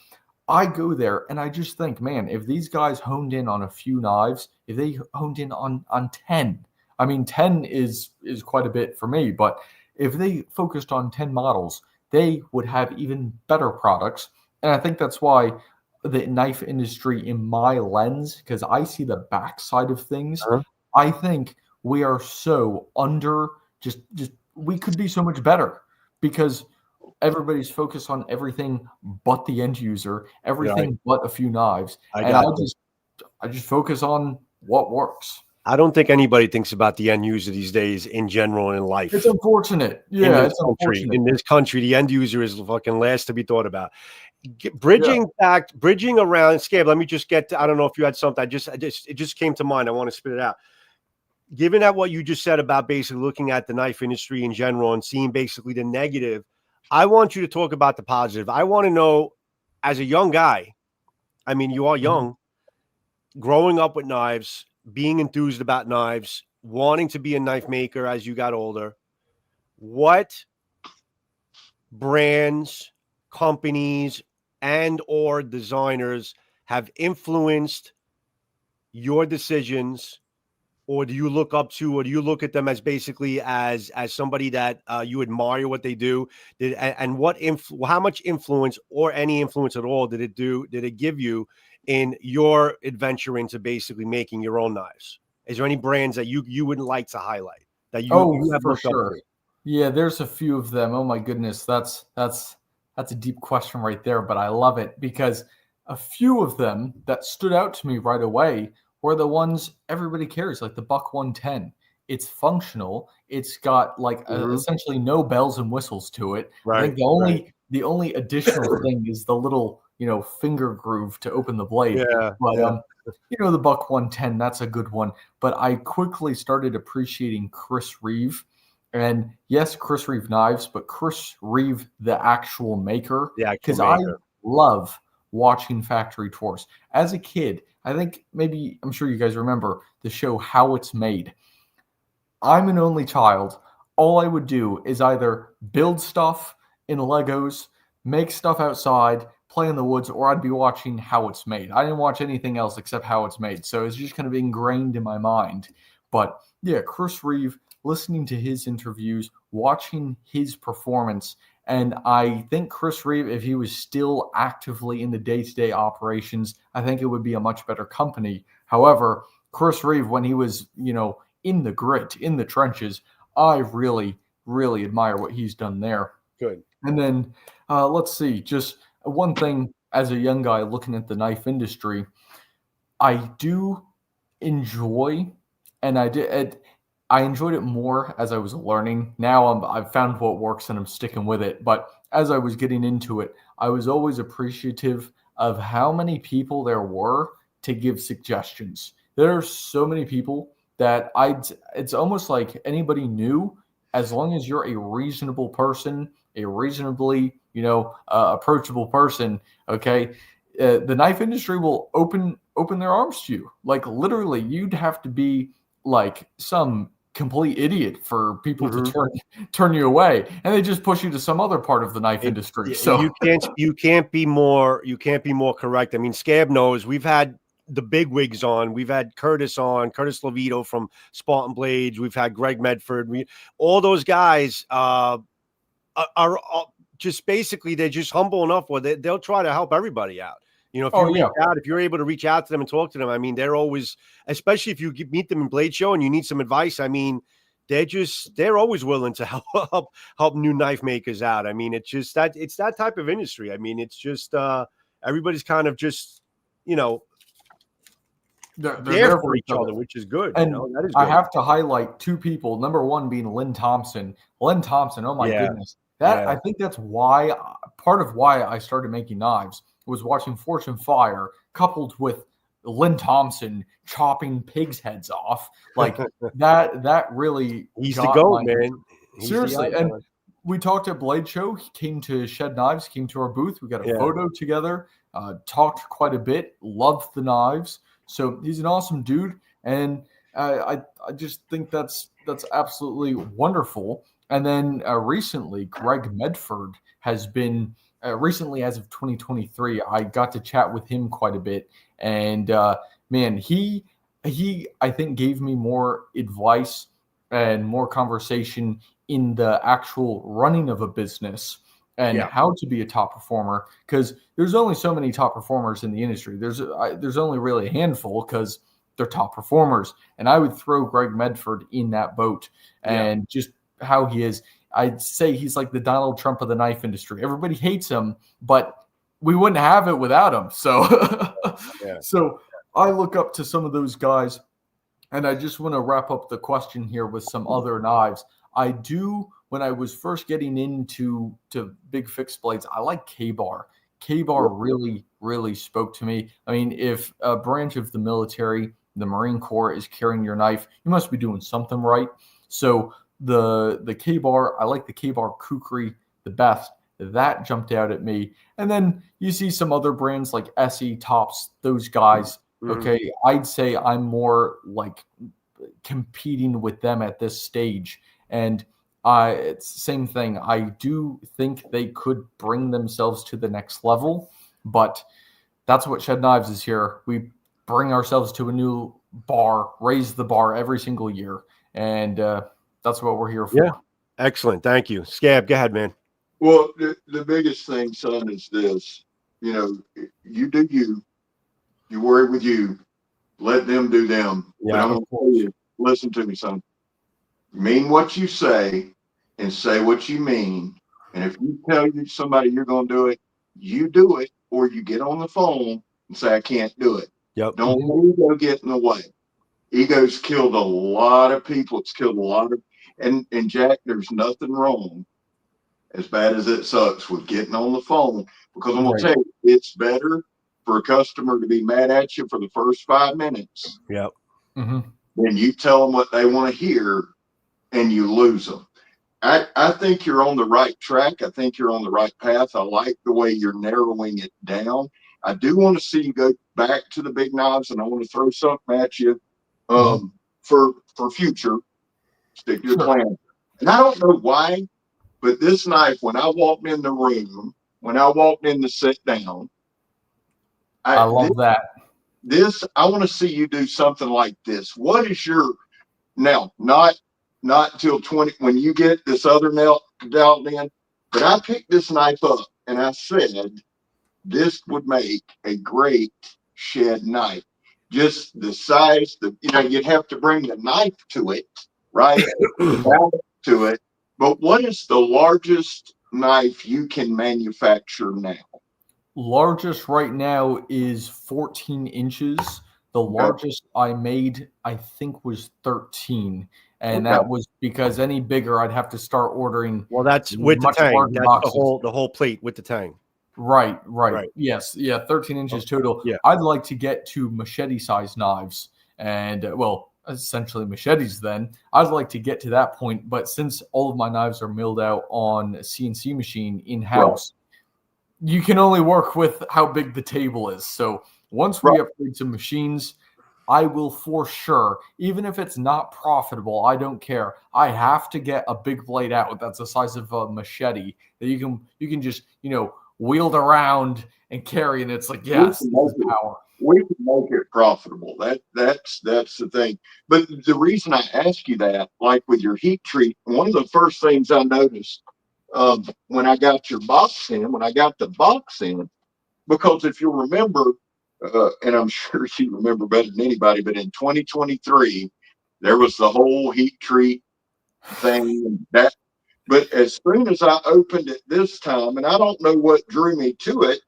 I go there and I just think, man, if these guys honed in on a few knives, if they honed in on 10, I mean, 10 is quite a bit for me, but if they focused on 10 models, they would have even better products. And I think that's why the knife industry, in my lens, because I see the backside of things, I think we are so under, just we could be so much better because everybody's focused on everything but the end user, everything but a few knives. I just focus on what works. I don't think anybody thinks about the end user these days in general in life. It's unfortunate. Yeah, it's unfortunate. In this country, the end user is fucking last to be thought about. Bridging around SCAB. Let me just get to, I don't know if you had something. It just came to mind. I want to spit it out. Given that what you just said about basically looking at the knife industry in general and seeing basically the negative, I want you to talk about the positive. I want to know, as a young guy, I mean, you are young, growing up with knives, being enthused about knives, wanting to be a knife maker as you got older, what brands, companies, and or designers have influenced your decisions, or do you look up to, or do you look at them as basically as somebody that you admire what they do? How much influence, or any influence at all, did it give you in your adventure into basically making your own knives? Is there any brands that you would like to highlight that you have for looked up sure. to? Yeah, there's a few of them. Oh my goodness, that's a deep question right there, but I love it because a few of them that stood out to me right away were the ones everybody carries, like the Buck 110. It's functional. It's got like essentially no bells and whistles to it. Right. I think the only additional thing is the little, finger groove to open the blade. Yeah. But the Buck 110, that's a good one. But I quickly started appreciating Chris Reeve. And yes, Chris Reeve knives, but Chris Reeve, the actual maker. Yeah, because I love watching factory tours. As a kid, I think I'm sure you guys remember the show How It's Made. I'm an only child. All I would do is either build stuff in Legos, make stuff outside, play in the woods, or I'd be watching How It's Made. I didn't watch anything else except How It's Made. So it's just kind of ingrained in my mind. But yeah, Chris Reeve, listening to his interviews, watching his performance. And I think Chris Reeve, if he was still actively in the day-to-day operations, I think it would be a much better company. However, Chris Reeve, when he was, in the grit, in the trenches, I really, really admire what he's done there. Good. And then let's see, just one thing as a young guy looking at the knife industry, I do enjoy, and I enjoyed it more as I was learning. Now I've found what works and I'm sticking with it. But as I was getting into it, I was always appreciative of how many people there were to give suggestions. There are so many people that it's almost like anybody new, as long as you're a reasonable person, a reasonably, approachable person, okay, the knife industry will open their arms to you. Like literally, you'd have to be like some complete idiot for people to turn you away, and they just push you to some other part of the knife industry. So you can't be more correct. I mean, SCAB knows. We've had the big wigs on. We've had Curtis Levito from Spartan Blades. We've had Greg Medford. All those guys are just basically, they're just humble enough where they'll try to help everybody out. If you're able to reach out to them and talk to them, I mean, they're always, especially if you meet them in Blade Show and you need some advice. I mean, they're always willing to help new knife makers out. I mean, it's that type of industry. I mean, it's just everybody's kind of just, they're there for each other, which is good. And that is good. I have to highlight two people. Number one being Lynn Thompson. Lynn Thompson, oh my goodness. I think that's part of why I started making knives was watching Fortune Fire coupled with Lynn Thompson chopping pigs' heads off. Like that really he's the GOAT, man. Seriously. And we talked at Blade Show. He came to Shed Knives, came to our booth. We got a photo together, talked quite a bit, loved the knives. So he's an awesome dude. And I just think that's absolutely wonderful. And then recently, Greg Medford has been recently, as of 2023, I got to chat with him quite a bit. And man, he I think gave me more advice and more conversation in the actual running of a business and how to be a top performer, because there's only so many top performers in the industry. There's only really a handful because they're top performers. And I would throw Greg Medford in that boat and just how he is. I'd say he's like the Donald Trump of the knife industry. Everybody hates him, but we wouldn't have it without him. So, so I look up to some of those guys, and I just want to wrap up the question here with some other knives. I do, when I was first getting into big fixed blades, I like K-Bar. K-Bar really, really spoke to me. I mean, if a branch of the military, the Marine Corps, is carrying your knife, you must be doing something right. So the K-Bar, I like the K-Bar Kukri the best. That jumped out at me. And then you see some other brands like SE, Tops, those guys. Okay, I'd say I'm more like competing with them at this stage. And it's the same thing. I do think they could bring themselves to the next level, but that's what Shed Knives is here. We bring ourselves to a new bar, raise the bar every single year. And that's what we're here for. Yeah, excellent. Thank you. SCAB, go ahead, man. Well, the biggest thing, son, is this. You do you worry with you, let them do them. Yeah, but I'm going to tell you, listen to me, son. Mean what you say and say what you mean. And if you tell somebody you're going to do it, you do it, or you get on the phone and say, I can't do it. Yep. Don't let ego get in the way. Ego's killed a lot of people. It's killed a lot of, and Jack, there's nothing wrong, as bad as it sucks, with getting on the phone, because I'm going to tell you, it's better for a customer to be mad at you for the first 5 minutes. Yep. Then you tell them what they want to hear and you lose them. I think you're on the right track. I think you're on the right path. I like the way you're narrowing it down. I do want to see you go back to the big knives, and I want to throw something at you for future. Stick to your plan. And I don't know why, but this knife, when I walked in the room, when I walked in to sit down, I love that. I want to see you do something like this. What is your, now, not not till 20 when you get this other nail dialed in. But I picked this knife up and I said this would make a great shed knife. Just the size, you'd have to bring the knife to it, right? To it. But what is the largest knife you can manufacture now? Largest right now is 14 inches. The largest I made, I think, was 13. And that was because any bigger, I'd have to start ordering. Well, that's with the much tang. larger That's boxes. the whole plate with the tang. Right. Right. Yes. Yeah. 13 inches total. Yeah. I'd like to get to machete size knives and, well, essentially machetes then. I'd like to get to that point. But since all of my knives are milled out on a CNC machine in-house, you can only work with how big the table is. So once we upgrade to machines, I will for sure, even if it's not profitable, I don't care. I have to get a big blade out that's the size of a machete that you can just, wield around and carry, and it's like, yes, this is power. We can make it profitable. That's the thing. But the reason I ask you that, like with your heat treat, one of the first things I noticed when I got the box in, because if you remember, and I'm sure you remember better than anybody, but in 2023, there was the whole heat treat thing. But as soon as I opened it this time, and I don't know what drew me to it,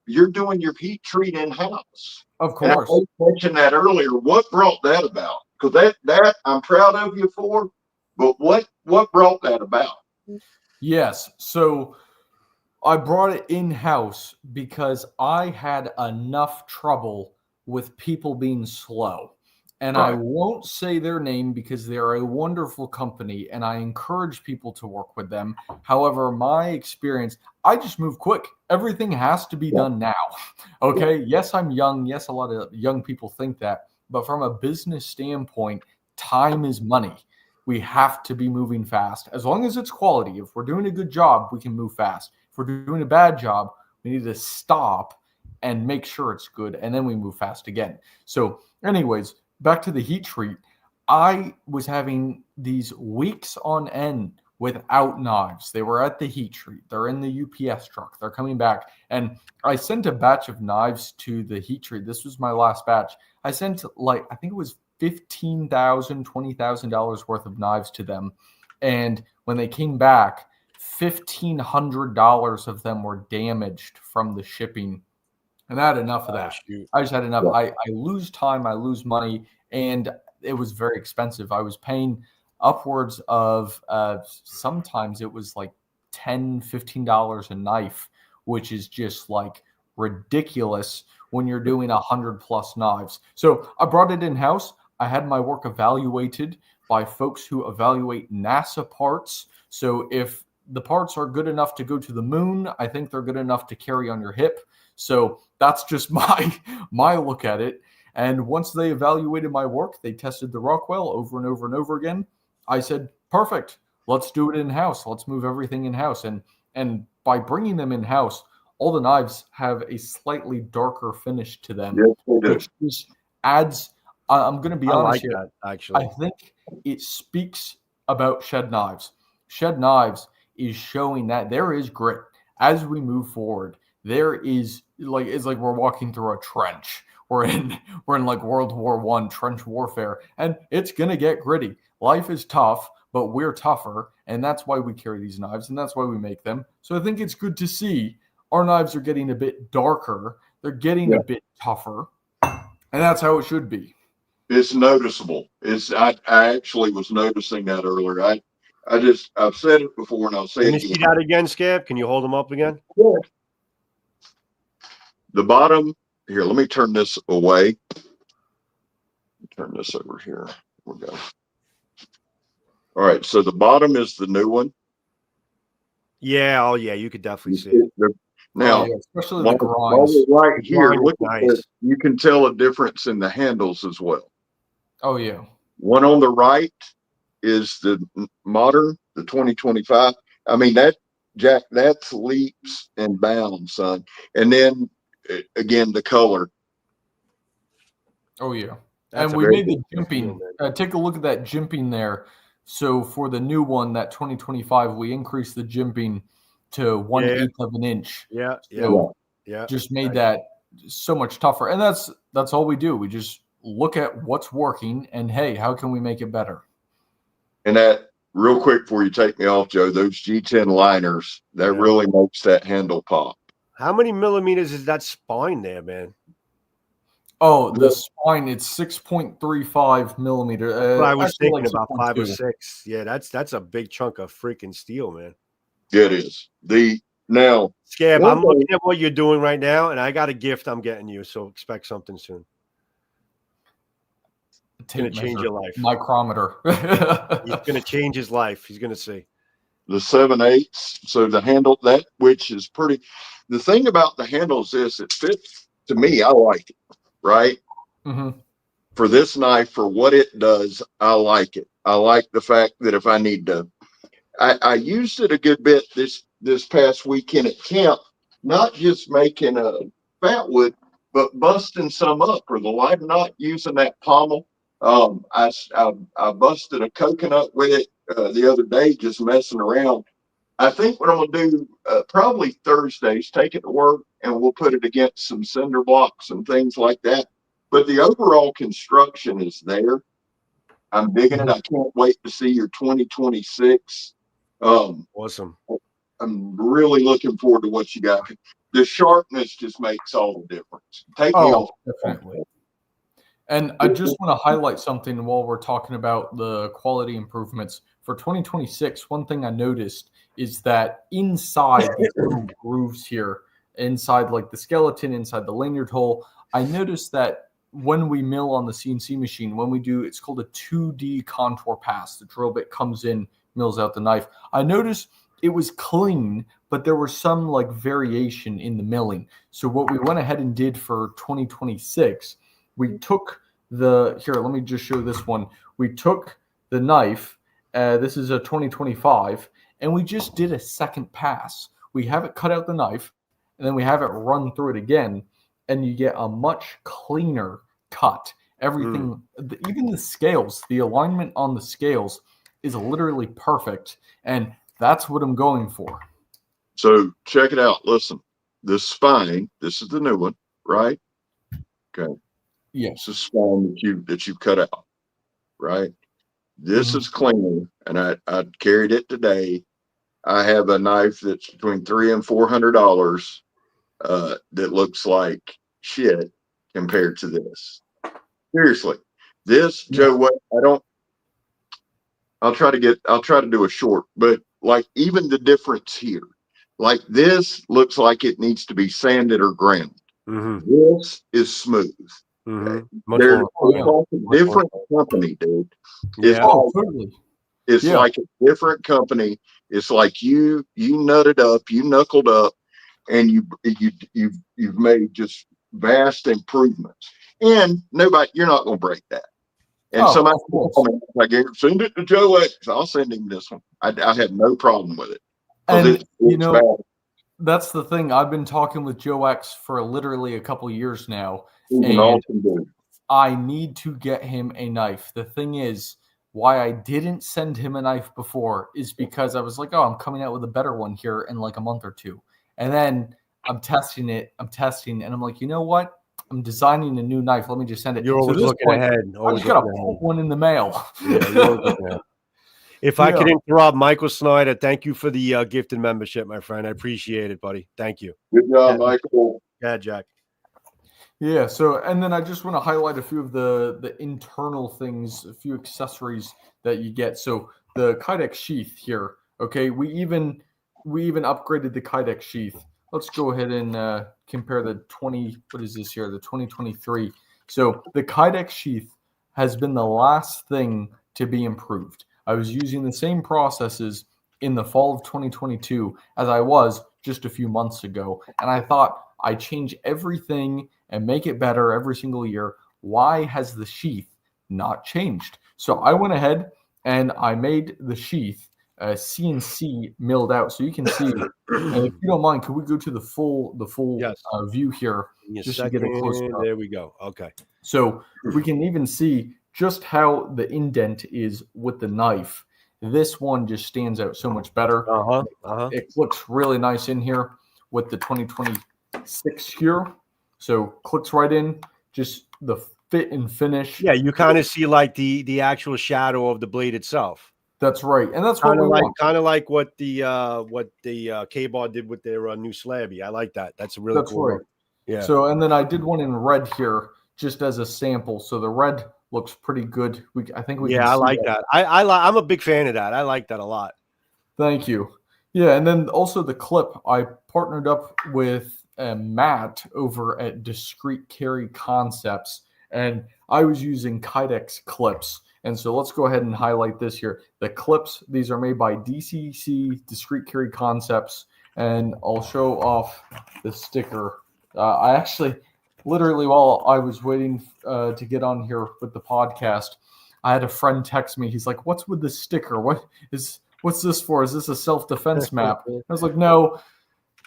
you're doing your heat treat in-house. Of course. And I mentioned that earlier. What brought that about? Because that I'm proud of you for, but what brought that about? Yes. So I brought it in-house because I had enough trouble with people being slow. And I won't say their name because they're a wonderful company and I encourage people to work with them. However, my experience, I just move quick. Everything has to be done now. Okay. Yes, I'm young. Yes, a lot of young people think that. But from a business standpoint, time is money. We have to be moving fast. As long as it's quality. If we're doing a good job, we can move fast. If we're doing a bad job, we need to stop and make sure it's good. And then we move fast again. So anyways, back to the heat treat. I was having these weeks on end without knives. They were at the heat treat. They're in the UPS truck. They're coming back. And I sent a batch of knives to the heat treat. This was my last batch. I sent I think it was $15,000, $20,000 worth of knives to them. And when they came back, $1,500 of them were damaged from the shipping. And I had enough of that. I just had enough. I lose time, I lose money, and it was very expensive. I was paying upwards of sometimes it was like $10, $15 a knife, which is just like ridiculous when you're doing 100+ knives. So I brought it in-house. I had my work evaluated by folks who evaluate NASA parts. So if the parts are good enough to go to the moon, I think they're good enough to carry on your hip. So that's just my look at it. And once they evaluated my work, they tested the Rockwell over and over and over again. I said, perfect, let's do it in-house. Let's move everything in-house. And by bringing them in-house, all the knives have a slightly darker finish to them, which just adds, I'm going to be honest here, that, actually. I think it speaks about Shed Knives. Shed Knives is showing that there is grit. As we move forward, there is it's like we're walking through a trench. We're in like World War I trench warfare, and it's gonna get gritty. Life is tough, but we're tougher, and that's why we carry these knives, and that's why we make them. So I think it's good to see our knives are getting a bit darker. They're getting a bit tougher, and that's how it should be. It's noticeable. I actually was noticing that earlier. I've said it before, and I'll say it again. Can you see that again, Scab? Can you hold them up again? Yeah. The bottom here. Let me turn this away. Turn this over here. Here we go. All right. So the bottom is the new one. Yeah. Oh, yeah. You could definitely see it. Now, especially the grinds. Right here, look at this. You can tell a difference in the handles as well. Oh, yeah. One on the right is the modern, the 2025. I mean, that's leaps and bounds, son. And then again, the color. Oh, yeah. And we made the jimping. Take a look at that jimping there. So for the new one, that 2025, we increased the jimping to 1/8 of an inch. Yeah. So Yeah. just made that so much tougher. And that's all we do. We just look at what's working and, hey, how can we make it better? And that, real quick before you take me off, Joe, those G10 liners, that really makes that handle pop. How many millimeters is that spine there, man? Oh, the spine, it's 6.35 millimeter. I was thinking like about 5 or 6.2. 6. Yeah, that's a big chunk of freaking steel, man. Yeah, it is. Now, Scab, I'm looking at what you're doing right now, and I got a gift I'm getting you, so expect something soon. It's going to change your life. Micrometer. He's going to change his life. He's going to see. The 7/8. So the handle, that which is pretty. The thing about the handle is this: it fits. To me, I like it. Right. Mm-hmm. For this knife, for what it does, I like it. I like the fact that if I need to, I used it a good bit this past weekend at camp, not just making a fat wood, but busting some up for the lighter knot using that pommel. I busted a coconut with it the other day, just messing around. I think what I'm gonna do probably Thursdays, take it to work, and we'll put it against some cinder blocks and things like that. But the overall construction is there. I'm digging it. I can't wait to see your 2026. Awesome. I'm really looking forward to what you got. The sharpness just makes all the difference. Take me off. Definitely. And I just want to highlight something while we're talking about the quality improvements. For 2026, one thing I noticed is that inside these little grooves here, inside like the skeleton, inside the lanyard hole, I noticed that when we mill on the CNC machine, when we do, it's called a 2D contour pass. The drill bit comes in, mills out the knife. I noticed it was clean, but there was some like variation in the milling. So what we went ahead and did for 2026, we took here, let me just show this one. We took the knife, this is a 2025, and we just did a second pass. We have it cut out the knife, and then we have it run through it again, and you get a much cleaner cut. Everything, even the scales, the alignment on the scales is literally perfect, and that's what I'm going for. So check it out. Listen, the spine, this is the new one, right? Okay. Yes. This is spine that you cut out, right? This is clean, and I carried it today. I have a knife that's between $300 and $400 that looks like shit compared to this. Seriously, this, Joe, what I'll try to do a short, but like even the difference here, like this looks like it needs to be sanded or ground. This is smooth. There's a different company, dude. It's like a different company. It's like you nutted up, you knuckled up, and you've made just vast improvements. And you're not going to break that. And somebody like, send it to Joe X. I'll send him this one. I have no problem with it. And that's the thing. I've been talking with Joe X for literally a couple years now. And I need to get him a knife. The thing is, why I didn't send him a knife before is because I was like, I'm coming out with a better one here in like a month or two. And then I'm testing, and I'm like, you know what? I'm designing a new knife. Let me just send it. You're always looking ahead. I just got to put one in the mail. If I could interrupt, Michael Snyder, thank you for the gifted membership, my friend. I appreciate it, buddy. Thank you. Good job, Michael. Yeah, Jack. Yeah, so, and then I just want to highlight a few of the internal things, a few accessories that you get. So the Kydex sheath here, okay, we even upgraded the Kydex sheath. Let's go ahead and compare the 2023. So the Kydex sheath has been the last thing to be improved. I was using the same processes in the fall of 2022 as I was just a few months ago. And I thought I change everything and make it better every single year. Why has the sheath not changed? So I went ahead and I made the sheath CNC milled out, so you can see. And if you don't mind, could we go to the full Yes. view here, Give me a just to get a closer second. up? There we go. Okay. So we can even see just how the indent is with the knife. This one just stands out so much better. It looks really nice in here with the 2026 here. So clicks right in, just the fit and finish. Yeah, you kind of see like the actual shadow of the blade itself. That's right, and that's what we want. Kind of like what the K-Bar did with their new slabby. I like that. That's a really cool one. Yeah. So, and then I did one in red here, just as a sample. So the red looks pretty good. I think we. Yeah, I like that. I'm a big fan of that. I like that a lot. Thank you. Yeah, and then also the clip. I partnered up with Matt over at Discrete Carry Concepts, and I was using Kydex clips. And so let's go ahead and highlight this here. The clips, these are made by DCC, Discrete Carry Concepts, and I'll show off the sticker. I actually, literally while I was waiting to get on here with the podcast, I had a friend text me. He's like, "What's with the sticker? What's this for? Is this a self-defense map?" I was like, "No.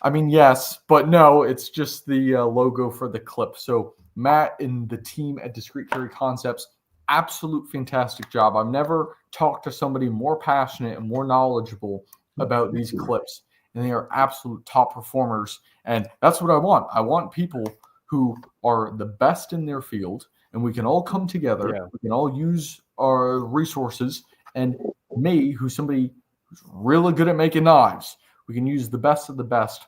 I mean, yes, but no, it's just the logo for the clip." So Matt and the team at Discrete Carry Concepts, absolute fantastic job. I've never talked to somebody more passionate and more knowledgeable about these clips, and they are absolute top performers. And that's what I want. I want people who are the best in their field, and we can all come together. Yeah. We can all use our resources, and me, who's somebody who's really good at making knives, we can use the best of the best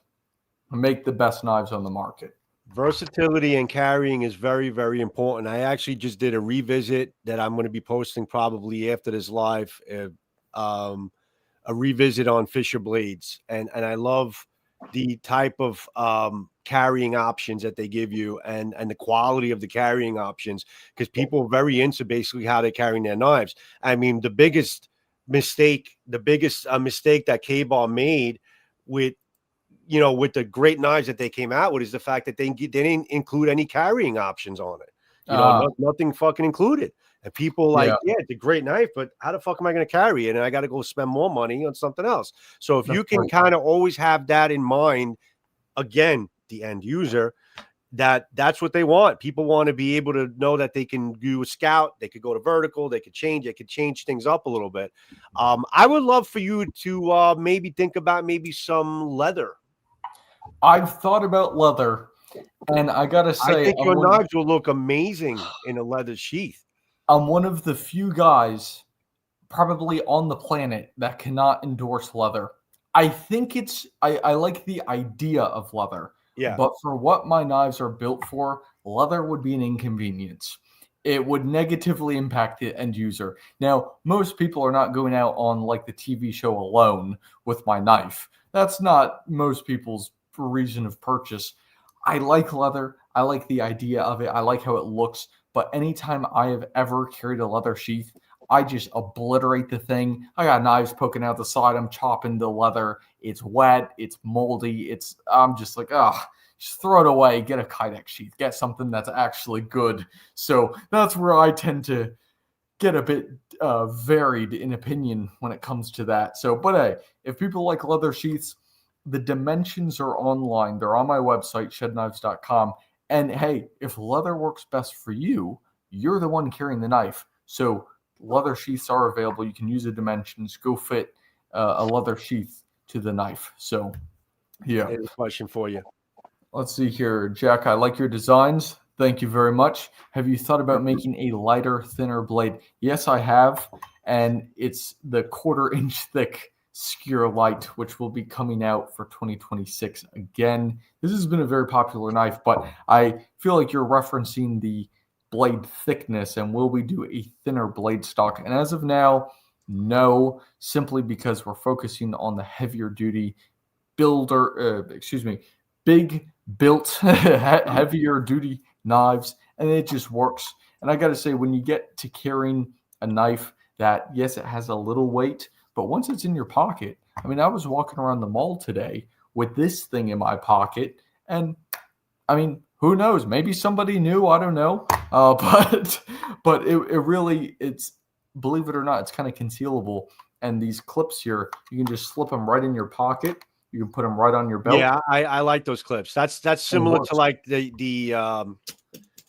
and make the best knives on the market. Versatility and carrying is very, very important. I actually just did a revisit that I'm going to be posting probably after this live, a revisit on Fisher blades. And I love the type of carrying options that they give you and the quality of the carrying options, because people are very into basically how they're carrying their knives. I mean, the biggest mistake that K-Bar made with the great knives that they came out with is the fact that they didn't include any carrying options on it. Nothing fucking included. And people yeah, it's a great knife, but how the fuck am I going to carry it? And I got to go spend more money on something else. So if you can kind of always have that in mind, again, the end user, that's what they want. People want to be able to know that they can do a scout, they could go to vertical, they could change things up a little bit. I would love for you to maybe think about maybe some leather. I've thought about leather, and I gotta say, I think your knives will look amazing in a leather sheath. I'm one of the few guys probably on the planet that cannot endorse leather. I think I like the idea of leather. Yeah. But for what my knives are built for, leather would be an inconvenience. It would negatively impact the end user. Now, most people are not going out on like the TV show Alone with my knife. That's not most people's reason of purchase. I like leather. I like the idea of it. I like how it looks. But anytime I have ever carried a leather sheath, I just obliterate the thing. I got knives poking out the side. I'm chopping the leather. It's wet. It's moldy. I'm just like, just throw it away. Get a Kydex sheath. Get something that's actually good. So that's where I tend to get a bit varied in opinion when it comes to that. So, but hey, if people like leather sheaths, the dimensions are online. They're on my website, shedknives.com. And hey, if leather works best for you, you're the one carrying the knife. So leather sheaths are available. You can use the dimensions. Go fit a leather sheath to the knife. So, yeah. Any question for you? Let's see here. Jack, I like your designs. Thank you very much. Have you thought about making a lighter, thinner blade? Yes, I have. And it's the 1/4 inch thick skewer light, which will be coming out for 2026 again. This has been a very popular knife, but I feel like you're referencing the blade thickness, and will we do a thinner blade stock? And as of now, no, simply because we're focusing on the heavier duty big built heavier duty knives, and it just works. And I got to say, when you get to carrying a knife that, yes, it has a little weight, but once it's in your pocket, I mean, I was walking around the mall today with this thing in my pocket, and I mean, who knows? Maybe somebody knew. I don't know. But it really, believe it or not, it's kind of concealable. And these clips here, you can just slip them right in your pocket. You can put them right on your belt. Yeah, I like those clips. That's similar to like the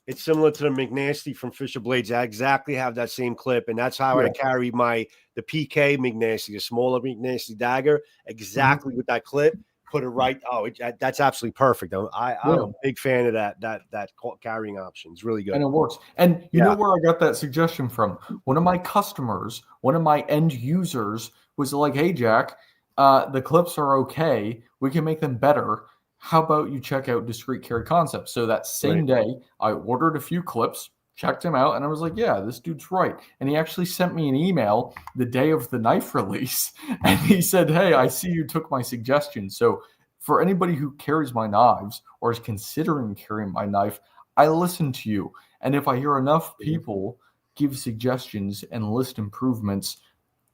it's similar to the McNasty from Fisher Blades. I exactly have that same clip, and that's how I carry the PK McNasty, the smaller McNasty dagger, exactly with that clip. Put it right. Oh, that's absolutely perfect. I'm a big fan of that carrying option. It's really good, and it works. And you know where I got that suggestion from? One of my customers, one of my end users, was like, "Hey, Jack, the clips are okay. We can make them better. How about you check out Discreet Carry Concepts?" So that same day, I ordered a few clips, checked him out, and I was like, yeah, this dude's right. And he actually sent me an email the day of the knife release, and he said, hey, I see you took my suggestion. So for anybody who carries my knives or is considering carrying my knife, I listen to you. And if I hear enough people give suggestions and list improvements,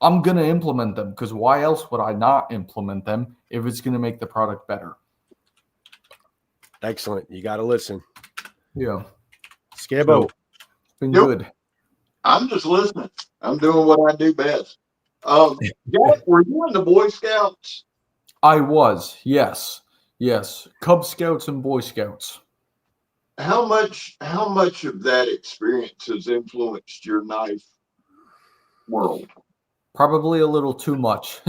I'm going to implement them, because why else would I not implement them if it's going to make the product better? Excellent. You got to listen. Yeah. Scabo. It's been good. I'm just listening. I'm doing what I do best. Jack, were you in the Boy Scouts? I was, yes. Yes. Cub Scouts and Boy Scouts. How much of that experience has influenced your knife world? Probably a little too much.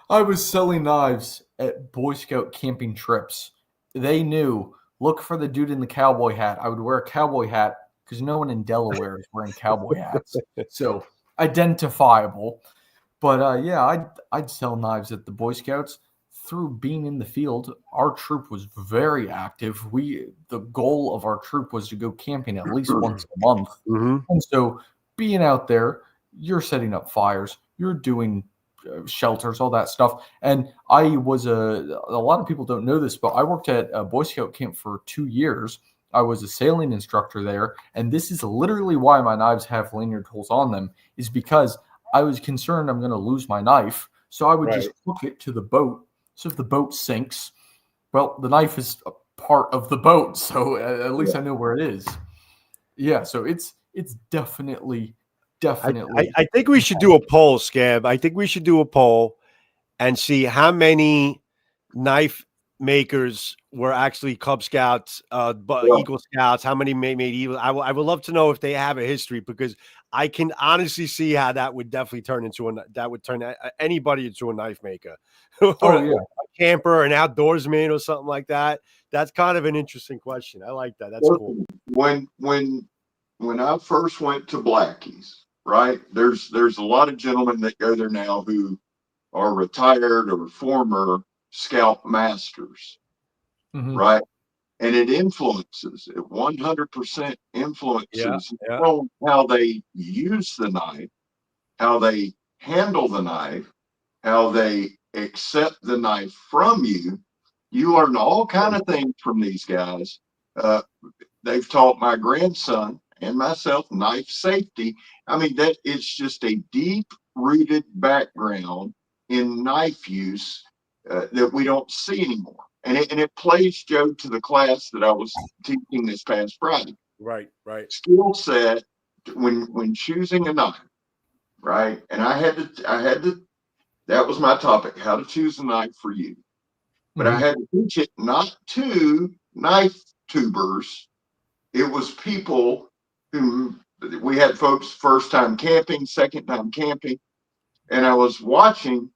I was selling knives at Boy Scout camping trips. They knew, look for the dude in the cowboy hat. I would wear a cowboy hat because no one in Delaware is wearing cowboy hats. So identifiable. But I'd sell knives at the Boy Scouts. Through being in the field, our troop was very active. The goal of our troop was to go camping at least once a month. And so being out there, you're setting up fires, you're doing shelters, all that stuff. And I was a lot of people don't know this, but I worked at a Boy Scout camp for 2 years. I was a sailing instructor there. And this is literally why my knives have lanyard holes on them, is because I was concerned I'm going to lose my knife. So I would just hook it to the boat. So if the boat sinks, well, the knife is a part of the boat. So at least I know where it is. Yeah. So it's definitely. I think we should do a poll, Scab. I think we should do a poll and see how many knife makers were actually Cub Scouts, Eagle Scouts. How many made Eagle? I would love to know if they have a history, because I can honestly see how that would definitely turn anybody into a knife maker, or a camper, an outdoorsman, or something like that. That's kind of an interesting question. I like that. That's cool. When I first went to Blackie's, right, there's a lot of gentlemen that go there now who are retired or former Scout masters, right? And it 100% influences how they use the knife, how they handle the knife, how they accept the knife from you. You learn all kind of things from these guys. They've taught my grandson and myself knife safety. I mean, that is just a deep-rooted background in knife use that we don't see anymore. And it plays, Joe, to the class that I was teaching this past Friday. Right. Skill set when choosing a knife, right? And I had to. That was my topic: how to choose a knife for you. But I had to teach it not to knife tubers. It was people who, we had folks first time camping, second time camping, and I was watching.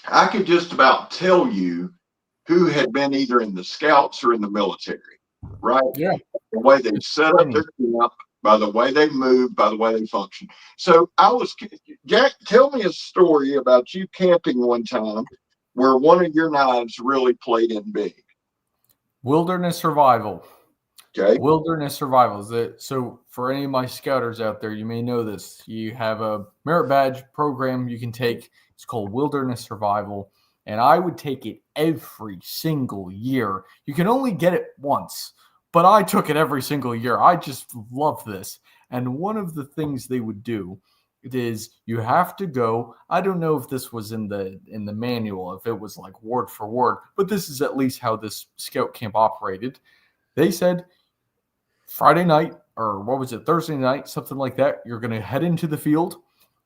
I could just about tell you who had been either in the Scouts or in the military, right? Yeah. The way they set up their camp, by the way they move, by the way they function. So Jack, tell me a story about you camping one time where one of your knives really played in big. Wilderness survival. Okay. Wilderness survival. So for any of my scouters out there, you may know this. You have a merit badge program you can take. It's called Wilderness Survival. And I would take it every single year. You can only get it once, but I took it every single year. I just love this. And one of the things they would do is you have to go. I don't know if this was in the manual, if it was like word for word, but this is at least how this scout camp operated. They said Friday night, or what was it, Thursday night, something like that, you're going to head into the field.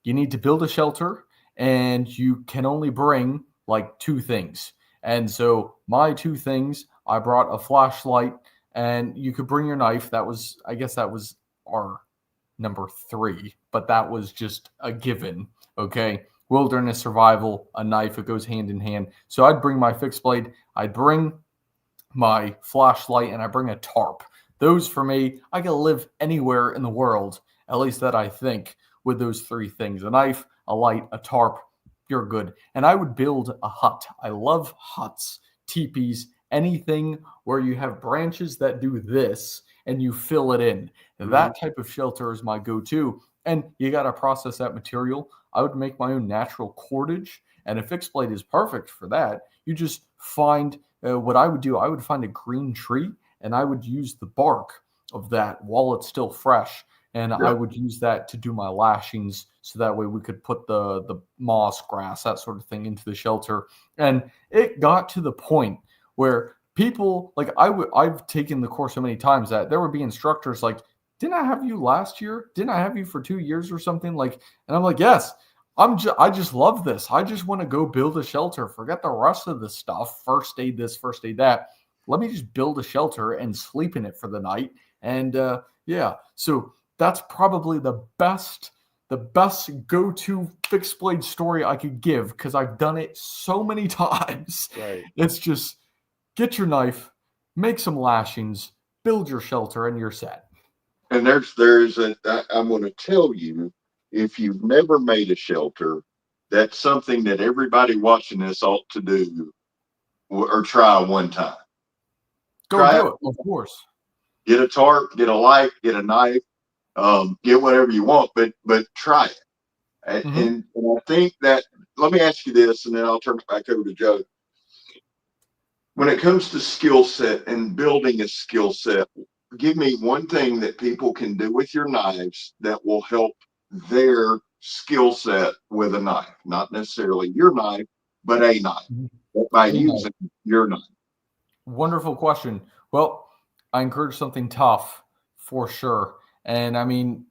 you need to build a shelter, and you can only bring like 2 things. And so my 2 things, I brought a flashlight, and you could bring your knife. I guess that was our number 3, but that was just a given. Okay. Wilderness survival, a knife, it goes hand in hand. So I'd bring my fixed blade, I'd bring my flashlight, and I bring a tarp. Those for me, I can live anywhere in the world, at least that I think, with those 3 things: a knife, a light, a tarp. You're good. And I would build a hut. I love huts, teepees, anything where you have branches that do this and you fill it in. That type of shelter is my go-to. And you got to process that material. I would make my own natural cordage, and a fixed blade is perfect for that. You just find what I would do. I would find a green tree, and I would use the bark of that while it's still fresh. And I would use that to do my lashings, so that way we could put the moss, grass, that sort of thing into the shelter. And it got to the point where people, like I've taken the course so many times that there would be instructors like, didn't I have you last year? Didn't I have you for 2 years or something? Like, and I'm like, yes, I just love this. I just want to go build a shelter. Forget the rest of the stuff. First aid this, first aid that. Let me just build a shelter and sleep in it for the night. And so that's probably the best go-to fixed blade story I could give, because I've done it so many times. Right. It's just get your knife, make some lashings, build your shelter, and you're set. And I'm going to tell you, if you've never made a shelter, that's something that everybody watching this ought to do or try one time. Go do it, of course. Get a tarp, get a light, get a knife, get whatever you want, but try it. And I think that, let me ask you this, and then I'll turn it back over to Joe. When it comes to skill set and building a skill set, give me one thing that people can do with your knives that will help their skill set with a knife. Not necessarily your knife, but a knife. By using your knife. Wonderful question. Well, I encourage something tough for sure. And I mean,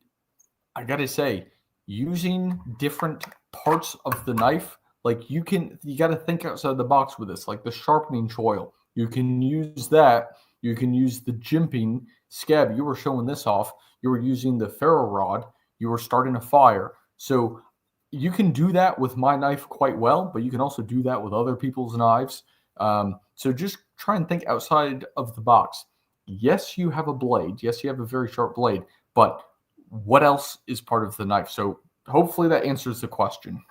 I got to say, using different parts of the knife, like you got to think outside the box with this, like the sharpening choil. You can use that. You can use the jimping scab. You were showing this off. You were using the ferro rod. You were starting a fire. So you can do that with my knife quite well, but you can also do that with other people's knives. So just try and think outside of the box. Yes, you have a blade. Yes, you have a very sharp blade, but what else is part of the knife? So hopefully that answers the question.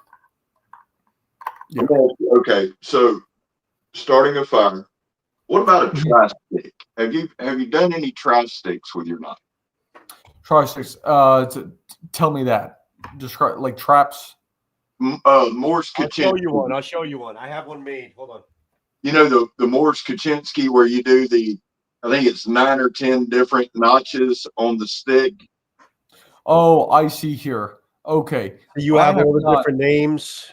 Yeah. Okay, so starting a fire. What about a tri-stick? Have you done any tri-sticks with your knife? Tri-sticks. Tell me that. Describe like traps. Morse Kaczynski. I'll show you one. I have one made. Hold on. You know the Morse Kaczynski, where you do I think it's 9 or 10 different notches on the stick. Oh, I see here. Okay. You have all the different names.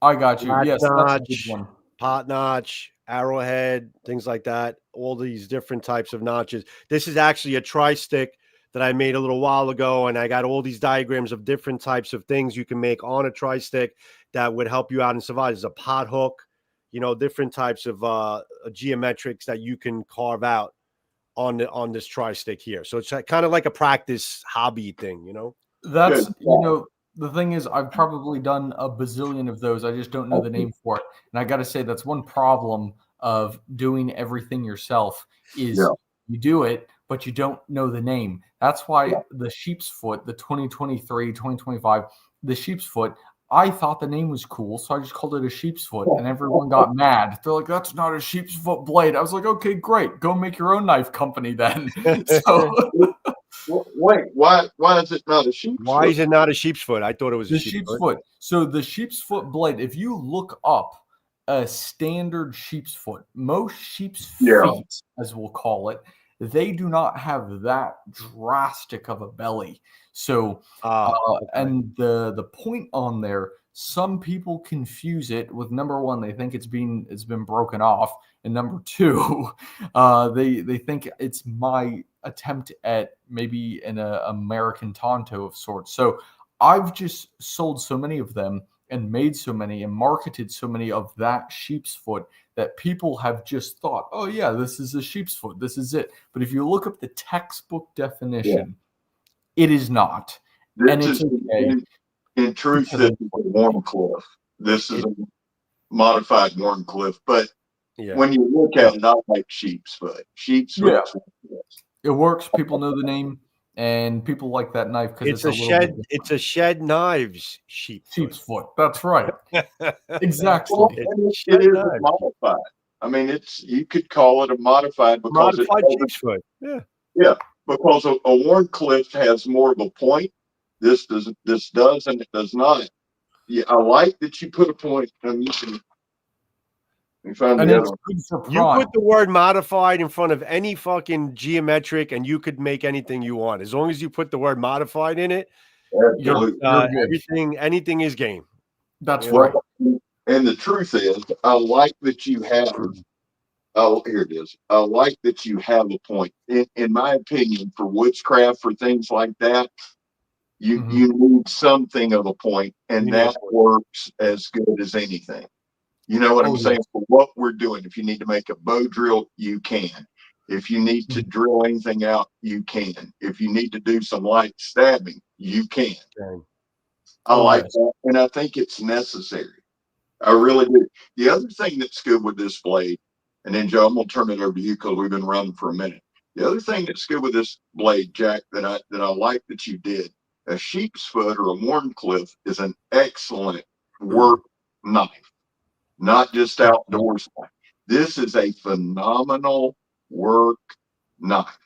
I got you. Yes, notch, that's a good one. Pot notch, arrowhead, things like that. All these different types of notches. This is actually a tri-stick that I made a little while ago, and I got all these diagrams of different types of things you can make on a tri-stick that would help you out in survival. There's a pot hook, different types of geometrics that you can carve out on this tri-stick here. So it's kind of like a practice hobby thing, That's, the thing is, I've probably done a bazillion of those. I just don't know the name for it. And I got to say, that's one problem of doing everything yourself is you do it, but you don't know the name. That's why the sheep's foot, the 2023, 2025, the sheep's foot, I thought the name was cool, so I just called it a sheep's foot, and everyone got mad. They're like, that's not a sheep's foot blade. I was like, okay, great. Go make your own knife company then. So... Wait, why is it not a sheep's foot? Why is it not a sheep's foot? I thought it was a sheep's foot. So the sheep's foot blade, if you look up a standard sheep's foot, most sheep's feet, as we'll call it, they do not have that drastic of a belly. So, and the point on there, some people confuse it with, number one, they think it's been broken off, and number two, they think it's my attempt at maybe an American Tonto of sorts. So I've just sold so many of them and made so many and marketed so many of that sheep's foot that people have just thought, oh yeah, this is a sheep's foot. This is it. But if you look up the textbook definition, it is not. And This it's is, okay. in truth, this is a Warncliffe. This is a modified Warncliffe. But when you look at it, I like sheep's foot. Sheep's foot. It works. People know the name, and people like that knife because It's a shed. It's a shed knives sheep's foot. That's right. Exactly. Well, it is modified. I mean, you could call it a modified because modified sheep's foot. Yeah. Yeah, because a Warncliffe has more of a point. This does, and it does not. Yeah, I like that you put a point. I'm using. You find the other one. You put the word modified in front of any fucking geometric, and you could make anything you want as long as you put the word modified in it. You're Anything is game. That's right. And the truth is, I like that you have. Oh, here it is. I like that you have a point. In my opinion, for witchcraft, for things like that, you need something of a point, and that works as good as anything. You know what I'm saying? For what we're doing, if you need to make a bow drill, you can. If you need to drill anything out, you can. If you need to do some light stabbing, you can. I like that, and I think it's necessary. I really do. The other thing that's good with this blade, and then Joe, I'm gonna turn it over to you because we've been running for a minute. The other thing that's good with this blade, Jack, that I like that you did, a sheep's foot or a Warncliffe is an excellent work knife, not just outdoors knife. This is a phenomenal work knife.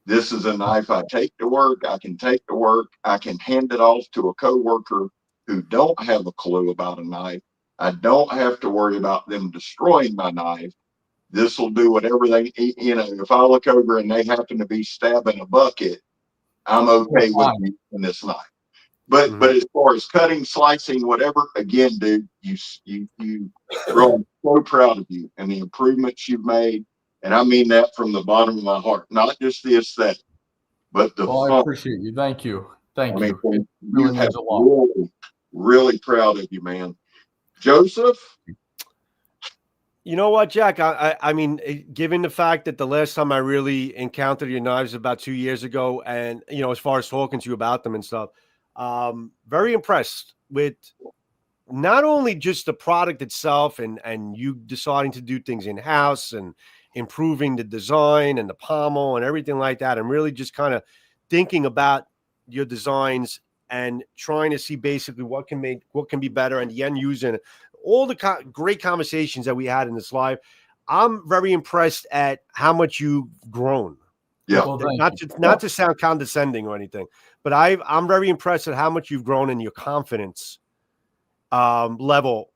This is a knife I take to work. I can take to work. I can hand it off to a coworker who don't have a clue about a knife. I don't have to worry about them destroying my knife. This will do whatever they, if I look over and they happen to be stabbing a bucket, I'm okay with using this knife. But as far as cutting, slicing, whatever, again, dude, I'm so proud of you and the improvements you've made. And I mean that from the bottom of my heart, not just the aesthetic, but the fun. I appreciate you. Thank you. Thank you. It really means a lot. Really proud of you, man. Joseph? You know what, Jack? I mean, given the fact that the last time I really encountered your knives about 2 years ago, and as far as talking to you about them and stuff, very impressed with not only just the product itself and you deciding to do things in house and improving the design and the pommel and everything like that, and really just kind of thinking about your designs and trying to see basically what can be better and the end user. And all the great conversations that we had in this live. I'm very impressed at how much you've grown. Yeah. Well, not to sound condescending or anything, but I'm very impressed at how much you've grown in your confidence level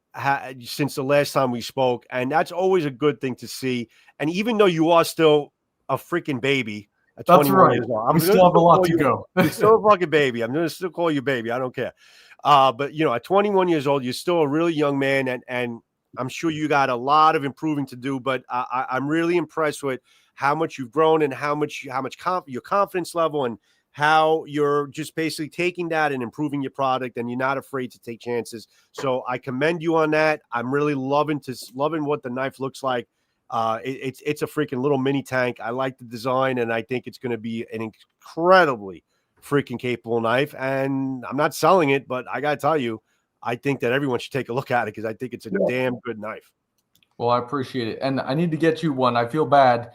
since the last time we spoke. And that's always a good thing to see. And even though you are still a freaking baby at 21 years old, we still have a lot to go. You're still a fucking baby. I'm going to still call you baby. I don't care. But at 21 years old, you're still a really young man, and I'm sure you got a lot of improving to do. But I'm really impressed with how much you've grown and how much your confidence level and how you're just basically taking that and improving your product, and you're not afraid to take chances. So I commend you on that. I'm really loving what the knife looks like. It's a freaking little mini tank. I like the design, and I think it's going to be an incredibly freaking capable knife. And I'm not selling it, but I gotta tell you, I think that everyone should take a look at it because I think it's a damn good knife. Well, I appreciate it, and I need to get you one. I feel bad.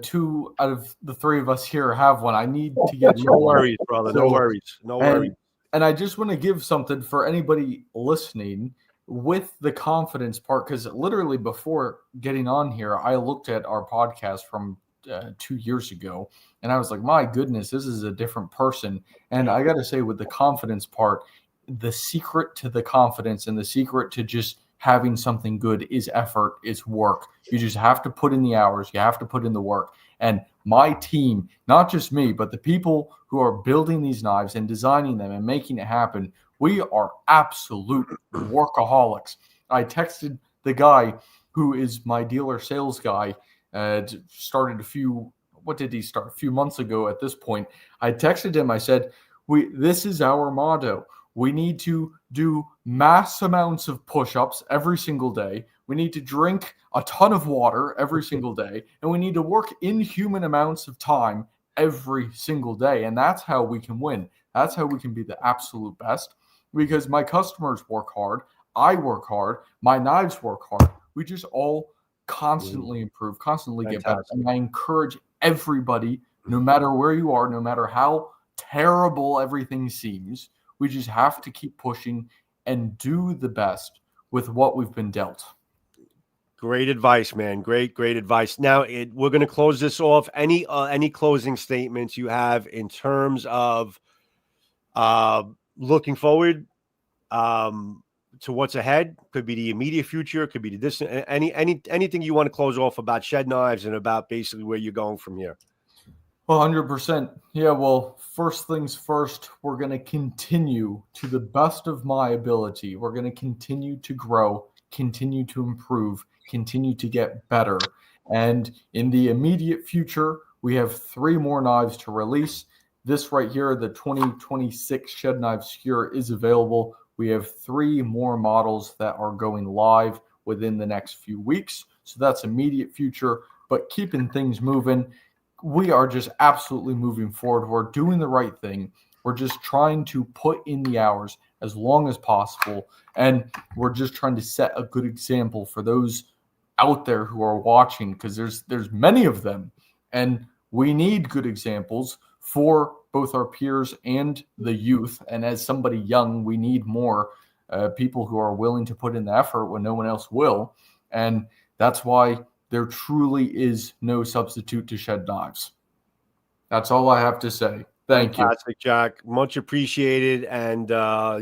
2 out of the 3 of us here have one. I need to get you. No worries, brother. No worries. No worries. And I just want to give something for anybody listening with the confidence part, because literally before getting on here, I looked at our podcast from 2 years ago, and I was like, my goodness, this is a different person. And I got to say, with the confidence part, the secret to the confidence and the secret to just having something good is effort, is work. You just have to put in the hours. You have to put in the work. And my team, not just me, but the people who are building these knives and designing them and making it happen, we are absolute workaholics. I texted the guy who is my dealer sales guy, started a few months ago at this point. I texted him, I said, this is our motto. We need to do mass amounts of push-ups every single day. We need to drink a ton of water every single day. And we need to work inhuman amounts of time every single day. And that's how we can win. That's how we can be the absolute best, because my customers work hard. I work hard. My knives work hard. We just all constantly improve, constantly get better. And I encourage everybody, no matter where you are, no matter how terrible everything seems, we just have to keep pushing and do the best with what we've been dealt. Great advice, man. Great advice. Now, we're going to close this off. Any closing statements you have in terms of looking forward to what's ahead? Could be the immediate future, could be the distant. Anything you want to close off about Shed Knives and about basically where you're going from here? 100%. Yeah, well, first things first, we're going to continue to the best of my ability. We're going to continue to grow, continue to improve, continue to get better. And in the immediate future, we have 3 more knives to release. This right here, the 2026 Shed Knives here, is available. We have 3 more models that are going live within the next few weeks. So that's immediate future, but keeping things moving. We are just absolutely moving forward. We're doing the right thing. We're just trying to put in the hours as long as possible. And we're just trying to set a good example for those out there who are watching, because there's many of them. And we need good examples for both our peers and the youth. And as somebody young, we need more people who are willing to put in the effort when no one else will. And that's why there truly is no substitute to Shed Knives. That's all I have to say. Thank Fantastic, you, Jack. Much appreciated. And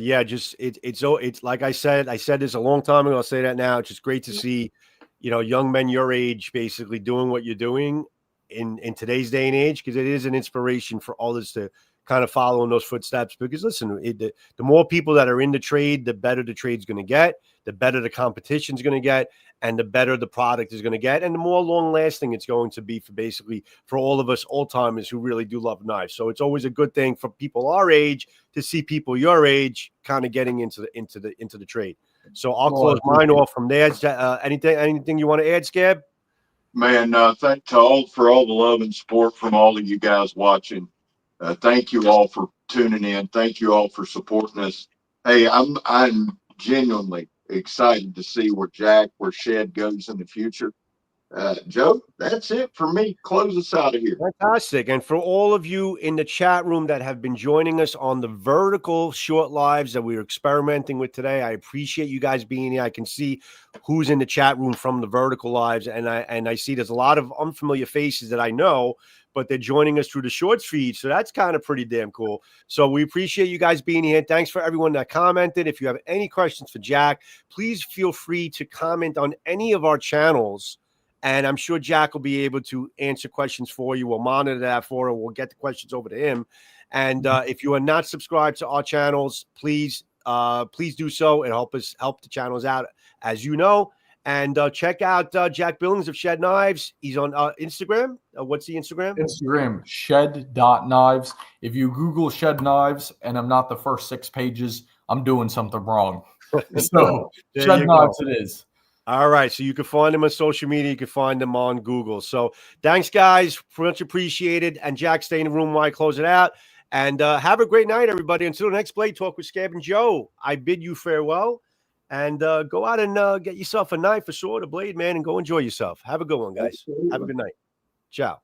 yeah, just it's like I said this a long time ago. I'll say that now. It's just great to see, young men your age basically doing what you're doing in today's day and age, because it is an inspiration for others to kind of follow in those footsteps. Because listen, the more people that are in the trade, the better the trade's going to get, the better the competition's going to get, and the better the product is going to get, and the more long lasting it's going to be for all of us old timers who really do love knives. So it's always a good thing for people our age to see people your age kind of getting into the trade. So I'll close mine off from there. Anything you want to add, SCAB? Man, thank to all for all the love and support from all of you guys watching. Thank you all for tuning in. Thank you all for supporting us. Hey, I'm genuinely excited to see where Shed goes in the future. Joe, that's it for me. Close us out of here. Fantastic. And for all of you in the chat room that have been joining us on the vertical short lives that we're experimenting with today, I appreciate you guys being here. I can see who's in the chat room from the vertical lives, and I see there's a lot of unfamiliar faces that I know, but they're joining us through the shorts feed. So that's kind of pretty damn cool. So we appreciate you guys being here. Thanks for everyone that commented. If you have any questions for Jack, please feel free to comment on any of our channels, and I'm sure Jack will be able to answer questions for you. We'll monitor that for him. We'll get the questions over to him. And if you are not subscribed to our channels, please do so and help the channels out, as you know. And check out Jack Billings of Shed Knives. He's on Instagram. What's the Instagram? Instagram, shed.knives. If you Google Shed Knives and I'm not the first 6 pages, I'm doing something wrong. So Shed Knives it is. All right. So you can find them on social media. You can find them on Google. So thanks, guys. Much appreciated. And Jack, stay in the room while I close it out. And have a great night, everybody. Until the next Blade Talk with SCAB and Joe, I bid you farewell. And go out and get yourself a knife, a sword, a blade, man, and go enjoy yourself. Have a good one, guys. Have a good night. Ciao.